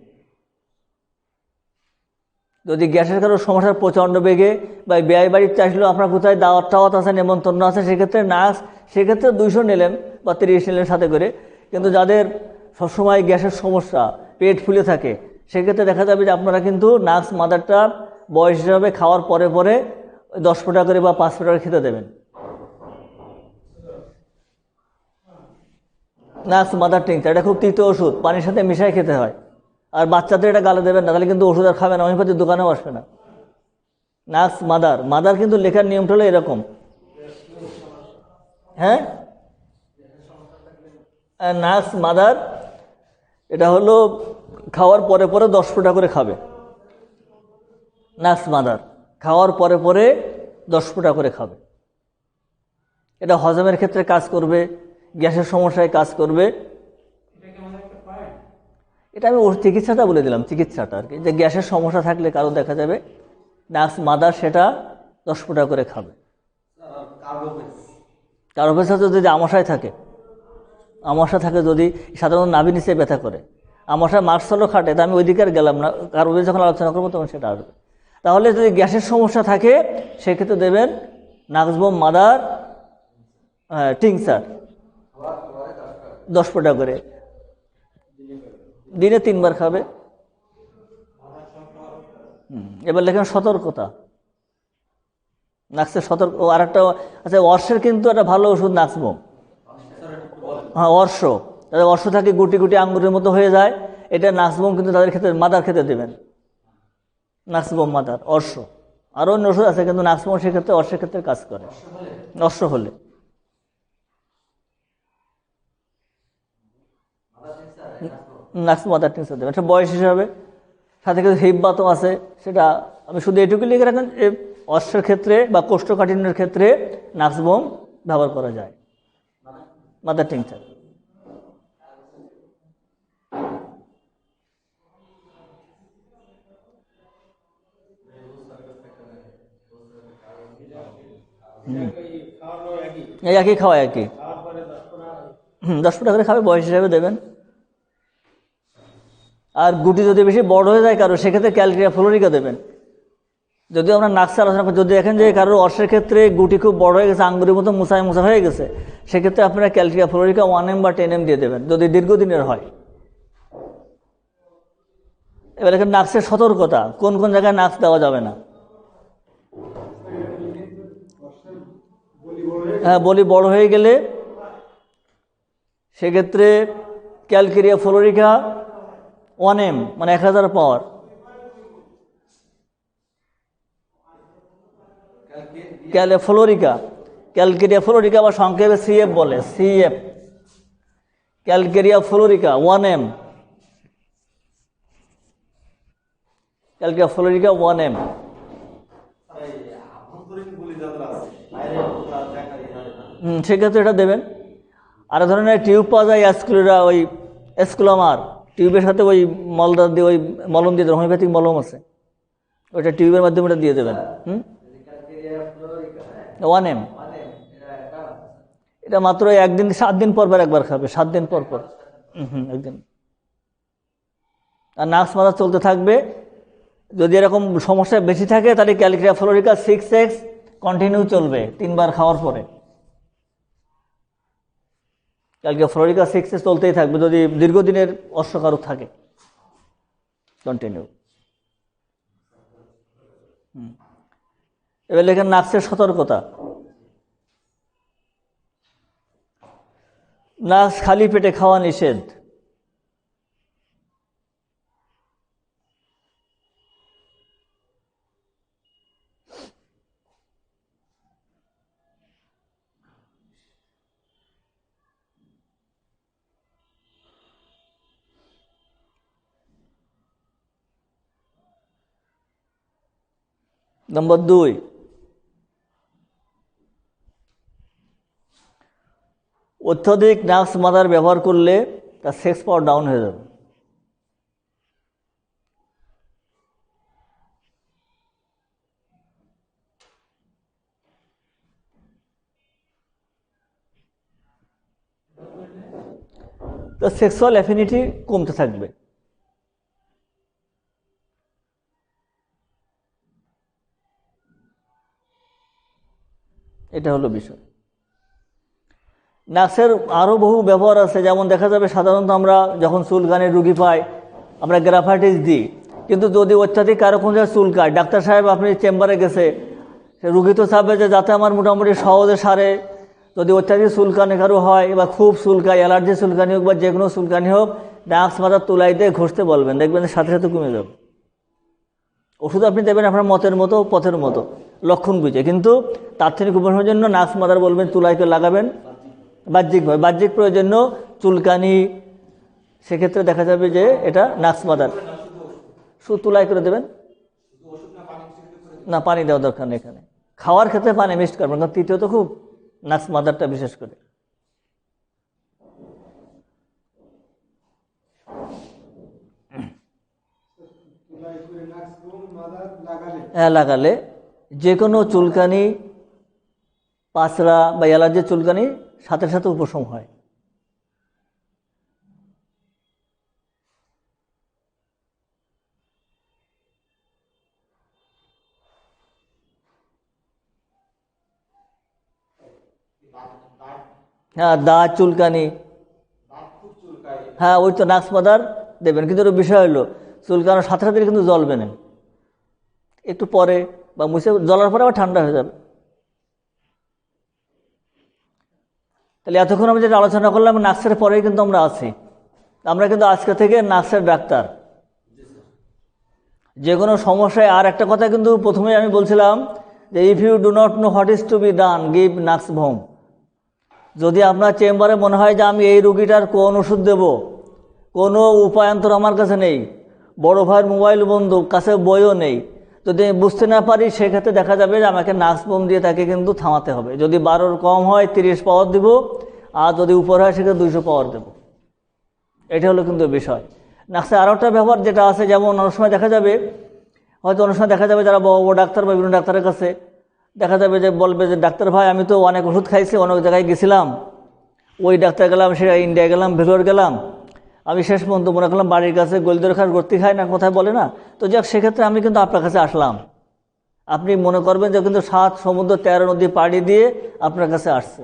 যদি গ্যাসের কারো সমস্যার প্রচণ্ড বেগে বা বিয়ে বাড়িতে আসলেও আপনার কোথায় দাওয়াত টাওয়াত আছে, নেমন্তন্ন আছে, সেক্ষেত্রে নাক্স সেক্ষেত্রে 200 নিলেন বা 30 নিলেন সাথে করে। কিন্তু যাদের সবসময় গ্যাসের সমস্যা, পেট ফুলে থাকে, সেক্ষেত্রে দেখা যাবে যে আপনারা কিন্তু নাক্স মাদারটা বয়স হিসাবে খাওয়ার পরে পরে 10 ফোঁটা করে বা 5 ফোঁটা করে খেতে দেবেন। নাক্স মাদার টিংচার এটা খুব তিতো ওষুধ, পানির সাথে মিশাই খেতে হয়। আর বাচ্চাদের এটা গালে দেবেন না, তাহলে কিন্তু ওষুধ আর খাবে না, হোমিওপ্যাথির দোকানেও আসবে না। নাক্স মাদার, মাদার কিন্তু লেখার নিয়মটা হলো এরকম। হ্যাঁ, নাক্স মাদার এটা হলো খাওয়ার পরে পরে 10 ফোঁটা করে খাবে। নাক্স মাদার খাওয়ার পরে পরে 10 ফোঁটা করে খাবে। এটা হজমের ক্ষেত্রে কাজ করবে, গ্যাসের সমস্যায় কাজ করবে। এটা আমি ওর চিকিৎসাটা বলে দিলাম, চিকিৎসাটা আর কি, যে গ্যাসের সমস্যা থাকলে কারো দেখা যাবে নাক্স মাদার সেটা 10 ফোঁটা করে খাবে। কারো পেশা যদি আমাশায় থাকে, আমাশা থাকে, যদি সাধারণত নাভি নিচে ব্যথা করে, আমাশায় মার্কসলও খাটে, তা আমি ওই দিকে আর গেলাম না, কারো যখন আলোচনা করবো তখন সেটা আসবে। তাহলে যদি গ্যাসের সমস্যা থাকে সেক্ষেত্রে দেবেন নাক্সবোম মাদার টিংচার 10 ফোঁটা করে, দিনে 3 বার খাবে। এবার লেখেন সতর্কতা, নাক্সের সতর্ক। আর একটা আচ্ছা, অর্শের কিন্তু একটা ভালো ওষুধ নাক্সবোম। হ্যাঁ, অর্শ, তাদের অর্শ থাকে গুটি গুটি আঙ্গুরের মতো হয়ে যায়, এটা নাক্সবোম কিন্তু তাদের ক্ষেত্রে মাদার খেতে দেবেন। নাক্সবোম মাদার, অর্শ, আরও অন্য ওষুধ আছে, কিন্তু নাক্সবোম সেক্ষেত্রে অর্শের ক্ষেত্রে কাজ করে। অর্শ হলে নাক্স মাদার টিংচার দেবেন। এটা বয়স হিসাবে, সাথে কিন্তু হিপবাতও আছে, সেটা আমি শুধু এটুকু লিখে রাখেন। অর্শের ক্ষেত্রে বা কোষ্ঠকাঠিন্যের ক্ষেত্রে নাক্সবোম ব্যবহার করা যায়, মাদার টিংচার। একই খাওয়া, একই 10 ফোঁটা করে খাবে, বয়স হিসাবে দেবেন। আর গুটি যদি বেশি বড় হয়ে যায় কারো, সেক্ষেত্রে ক্যালকেরিয়া ফ্লোরিকা দেবেন। যদিও আমরা নাক্সে আলোচনা করি, যদি দেখেন যে কারোর অর্শের ক্ষেত্রে গুটি খুব বড় হয়ে গেছে, আঙ্গুরের মতো মুসায় মুসা হয়ে গেছে, সেক্ষেত্রে আপনারা ক্যালকেরিয়া ফ্লোরিকা 1M বা 10M দিয়ে দেবেন, যদি দীর্ঘদিনের হয়। এবার এখানে নাক্সের সতর্কতা, কোন কোন জায়গায় নাক্স দেওয়া যাবে না। হ্যাঁ, বলি বড় হয়ে গেলে সেক্ষেত্রে ক্যালকেরিয়া ফ্লোরিকা 1M মানে 1000 পাওয়ার, ফ্লোরিকা, ক্যালকেরিয়া ফ্লোরিকা বা সংক্ষেপে CF বলে, CF, calcarea fluorica 1M, calcarea fluorica 1M। সেক্ষেত্রে এটা দেবেন। আর ধরনের টিউব পাওয়া যায় অ্যাসকুলেরা, ওই এসকুলামার টিউবের সাথে ওই মলদার দিয়ে, ওই মলম দিয়ে দেবেন, হোমিওপ্যাথিক মলম আছে, ওইটা টিউবের মাধ্যমে ওটা দিয়ে দেবেন। 1M, এটা মাত্র 1 দিন, 7 দিন পর পর একবার খাবে, 7 দিন পর পর, একদিন। আর নাক্স মাদার চলতে থাকবে। যদি এরকম সমস্যা বেশি থাকে তাহলে ক্যালকেরিয়া ফ্লোরিকা 6X কন্টিনিউ চলবে 3 বার খাওয়ার পরে। ক্যালকেরিয়া ফ্লোরিকা 6X চলতেই থাকবে যদি দীর্ঘদিনের অশ্বকারু থাকে, কন্টিনিউ। এবার লেখেন নাক্সের সতর্কতা। নাক্স খালি পেটে খাওয়া নিষেধ। নম্বর 2, অত্যধিক নাক্স মাদার ব্যবহার করলে তার সেক্স পাওয়ার ডাউন হয়ে যাবে। তার সেক্সুয়াল অ্যাফিনিটি কমতে থাকবে। এটা হলো বিষয়। নাক্সের আরও বহু ব্যবহার আছে, যেমন দেখা যাবে সাধারণত আমরা যখন চুলকানির রুগী পাই আমরা গ্রাফাইটিস দিই, কিন্তু যদি অত্যাধিক কারো কোনো জায়গায় চুলকায়, ডাক্তার সাহেব আপনি চেম্বারে গেছে, সে রুগী তো চাবে যে যাতে আমার মোটামুটি সহজে সারে। যদি অত্যাধিক চুলকানি কারো হয় বা খুব চুলকায়, অ্যালার্জি চুলকানি হোক বা যে কোনো চুলকানি হোক, নাক্স মাদার তুলাই দিয়ে ঘষতে বলবেন, দেখবেন সাথে সাথে কমে যাবে। ওষুধ আপনি দেবেন আপনার মতের মতো, পথের মতো, লক্ষণ বুঝে, কিন্তু তাৎক্ষণিক উপশমের জন্য নাক্স মাদার বলবেন তুলাইকে লাগাবেন বাহ্যিকভাবে। বাহ্যিক প্রয়োজন্য চুলকানি, সেক্ষেত্রে দেখা যাবে যে এটা নাক্স মাদার, শুধু তুলাই করে দেবেন, না পানি দেওয়া দরকার নেই। এখানে খাওয়ার ক্ষেত্রে পানি মিক্সড করবেন, কারণ তৃতীয়ত খুব নাক্স মাদারটা বিশেষ করে। হ্যাঁ, লাগালে যে কোনো চুলকানি, পাঁচড়া বা অ্যালার্জির চুলকানি সাথে সাথে উপশম হয়। হ্যাঁ, দাঁত চুলকানি, হ্যাঁ ওই তো নাক্স মাদার দেবেন, কিন্তু ওর বিষয় হলো চুলকানোর সাথে সাথে কিন্তু জ্বলবে না, একটু পরে বা মুছে জ্বলার পরে আবার ঠান্ডা হয়ে যাবে। তাহলে এতক্ষণ আমি যেটা আলোচনা করলাম নাক্সের পরেই কিন্তু আমরা আছি। আমরা কিন্তু আজকে থেকে নাক্সের ডাক্তার। যে কোনো সমস্যায়, আর একটা কথা কিন্তু প্রথমে আমি বলছিলাম যে if you do not know what is to be done, give nux vom. যদি আপনার চেম্বারে মনে হয় যে আমি এই রুগীটার কোন ওষুধ দেব, কোনো উপায়ান্তর আমার কাছে নেই, বড় ভাইয়ের মোবাইল বন্ধ, কাছে বইও নেই, যদি আমি বুঝতে না পারি, সেক্ষেত্রে দেখা যাবে যে আমাকে নাক্স বোম দিয়ে তাকে কিন্তু থামাতে হবে। যদি 12 কম হয় 30 পাওয়ার দিব, আর যদি উপর হয় সেক্ষেত্রে 200 পাওয়ার দেব। এটা হলো কিন্তু বিষয়। নাক্সের আরও একটা ব্যবহার যেটা আছে, যেমন অনেক সময় দেখা যাবে, হয়তো অনেক সময় দেখা যাবে যারা বড় বড় ডাক্তার বা বিভিন্ন ডাক্তারের কাছে দেখা যাবে যে বলবে যে ডাক্তার ভাই আমি তো অনেক ওষুধ খাইছি, অনেক জায়গায় গেছিলাম, ওই ডাক্তার গেলাম, সেটা ইন্ডিয়া গেলাম, ভেলোর গেলাম, আমি শেষ পর্যন্ত মনে করলাম বাড়ির কাছে গোলদর খাস গর্তি খায় না, কোথায় বলে না, তো যাক সেক্ষেত্রে আমি কিন্তু আপনার কাছে আসলাম। আপনি মনে করবেন যে কিন্তু 7 সমুদ্র 13 নদী পাড়ি দিয়ে আপনার কাছে আসছে,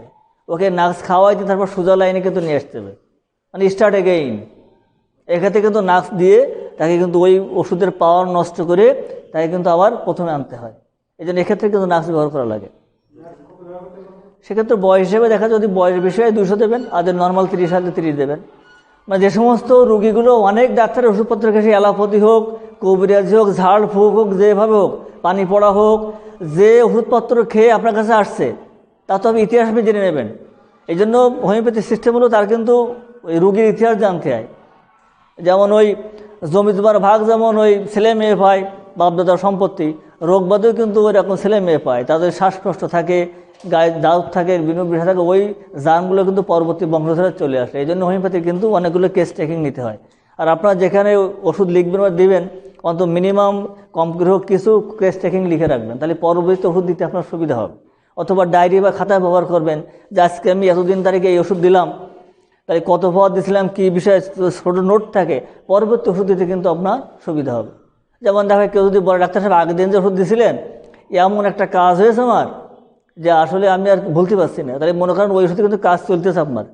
ওকে নাক্স খাওয়াইতে তারপর সোজা লাইনে কিন্তু নিয়ে আসতে হবে, মানে স্টার্ট এগেইন। এক্ষেত্রে কিন্তু নাক্স দিয়ে তাকে কিন্তু ওই ওষুধের পাওয়ার নষ্ট করে তাকে কিন্তু আবার প্রথমে আনতে হয়। এই জন্য এক্ষেত্রে কিন্তু নাক্স ব্যবহার করা লাগে। সেক্ষেত্রে বয়স হিসেবে দেখা, যদি বয়স বিষয়ে 200 দেবেন, আর নর্মাল 30 হলে 30 দেবেন। মানে যে সমস্ত রুগীগুলো অনেক ডাক্তারের ওষুধপত্র খেয়ে, অ্যালোপ্যাথি হোক, কবিরাজি হোক, ঝাড় ফুঁক হোক, যেভাবে হোক, পানি পড়া হোক, যে ওষুধপত্র খেয়ে আপনার কাছে আসছে তা তো আপনি ইতিহাস আপনি জেনে নেবেন। এই জন্য হোমিওপ্যাথি সিস্টেম হলো তার কিন্তু ওই রুগীর ইতিহাস জানতে হয়। যেমন ওই জমি জমার ভাগ, যেমন ওই ছেলে মেয়ে পায়, বাপদাদার সম্পত্তি, রোগবাদেও কিন্তু ওই রকম ছেলে মেয়ে পায়, তাদের শ্বাসকষ্ট থাকে, গায়ে দাউদ থাকে, বিভিন্ন বিষয় থাকে, ওই জার্মগুলো কিন্তু পরবর্তী বংশধরে চলে আসে। এই জন্য হোমিওপ্যাথি কিন্তু অনেকগুলো কেস টেকিং নিতে হয়। আর আপনারা যেখানে ওষুধ লিখবেন বা দেবেন, অন্তত মিনিমাম কম করে হোক কিছু কেস টেকিং লিখে রাখবেন, তাহলে পরবর্তী ওষুধ দিতে আপনার সুবিধা হবে। অথবা ডায়েরি বা খাতায় ব্যবহার করবেন যে আজকে আমি এতদিন তারিখে এই ওষুধ দিলাম, তাই কত পাওয়ার দিয়েছিলাম, কী বিষয়ে ছোটো নোট থাকে, পরবর্তী ওষুধ দিতে কিন্তু আপনার সুবিধা হবে। যেমন দেখা কেউ যদি বলে ডাক্তার সাহেব আগের দিন যে ওষুধ দিয়েছিলেন এমন একটা কাজ হয়েছে আমার যে আসলে আমি আর বলতে পারছি না, তাহলে মনে করেন ওই ওষুধে কিন্তু কাজ চলতেছে আপনার,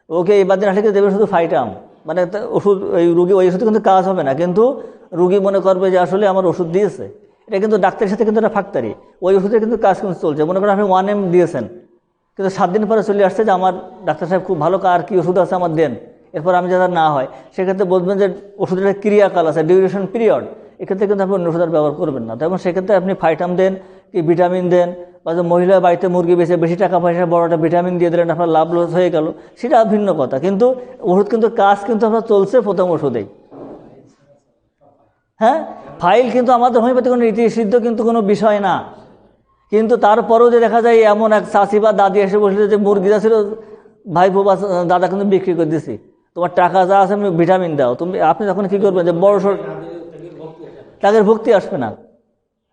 ওকে এবার দিন আসলে দেবে শুধু ফাইটাম, মানে ওষুধ ওই রুগী ওই ওষুধে কিন্তু কাজ হবে না, কিন্তু রুগী মনে করবে যে আসলে আমার ওষুধ দিয়েছে। এটা কিন্তু ডাক্তারের সাথে কিন্তু একটা ফাঁকতারি, ওই ওষুধে কিন্তু কাজ কিন্তু চলছে। মনে করেন আপনি 1M দিয়েছেন, কিন্তু 7 দিন পরে চলে আসছে যে আমার ডাক্তার সাহেব খুব ভালো, আর কি ওষুধ আছে আমার দেন। এরপর আমি যাতে না হয় সেক্ষেত্রে বলবেন যে ওষুধের ক্রিয়াকাল আছে, ডিউরেশন পিরিয়ড, এক্ষেত্রে কিন্তু আপনি অন্য ওষুধ আর ব্যবহার করবেন না। তখন সেক্ষেত্রে আপনি ফাইটাম দেন কি ভিটামিন দেন, বা যে মহিলা বাড়িতে মুরগি বেঁচে বেশি টাকা পয়সা বড় একটা ভিটামিন দিয়ে দিলেন, আপনার লাভ লস হয়ে গেল, সেটা ভিন্ন কথা। কিন্তু ওষুধ কিন্তু কাজ কিন্তু আপনার চলছে প্রথম ওষুধেই। হ্যাঁ, ফাইল কিন্তু আমাদের হোমিওপ্যাথি কোনো রীতিসিদ্ধ কিন্তু কোনো বিষয় না। কিন্তু তারপরেও যে দেখা যায় এমন এক চাচি বা দাদি এসে বসলে যে মুরগি যা ছিল ভাইপো বা দাদা কিন্তু বিক্রি করে দিছি, তোমার টাকা যা আছে আমি ভিটামিন দাও, তুমি আপনি তখন কী করবেন যে বড় সড় তাদের ভক্তি আসবে না।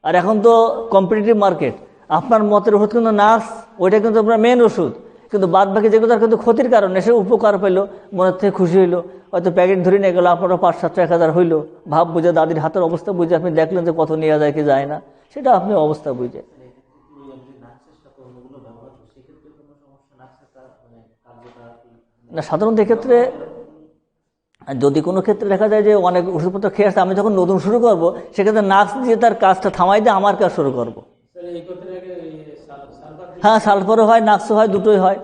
আর এখন তো কম্পিটিটিভ মার্কেট, আপনার মতের ওষুধ কিন্তু নার্স, ওইটা কিন্তু আপনার মেন ওষুধ, কিন্তু বাদ বাকি যেগুলো তার কিন্তু ক্ষতির কারণে সে উপকার পেলো, মনের থেকে খুশি হইলো, হয়তো প্যাকেট ধরে নিয়ে গেলো, আপনারও 500-700 1000 হইলো, ভাব বুঝে দাদির হাতের অবস্থা বুঝে আপনি দেখলেন যে কত নেওয়া যায় কি যায় না, সেটা আপনি অবস্থা বুঝে। না, সাধারণত এক্ষেত্রে যদি কোনো ক্ষেত্রে দেখা যায় যে অনেক ওষুধপত্র খেয়ে আসছে, আমি যখন নতুন শুরু করব সেক্ষেত্রে নাক্স দিয়ে তার কাজটা থামাই দিয়ে আমার কাজ শুরু করব। হ্যাঁ, সালফারও হয়, নাক্সও হয়, দুটোই হয়।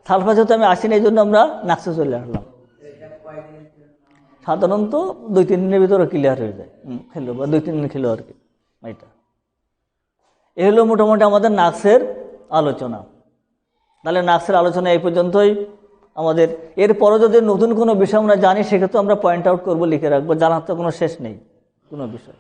সালফার যেহেতু আমি আসিনি এই জন্য আমরা নাক্সে চলে আসলাম। সাধারণত 2-3 দিনের ভিতরে ক্লিয়ার হয়ে যায়, খেলো বা 2-3 দিন খেলো আর কি। এটা এ হলো মোটামুটি আমাদের নাক্সের আলোচনা। তাহলে নাক্সের আলোচনা এই পর্যন্তই আমাদের। এরপরও যদি নতুন কোনো বিষয় আমরা জানি সেক্ষেত্রে আমরা পয়েন্ট আউট করবো, লিখে রাখবো, জানার তো কোনো শেষ নেই কোনো বিষয়।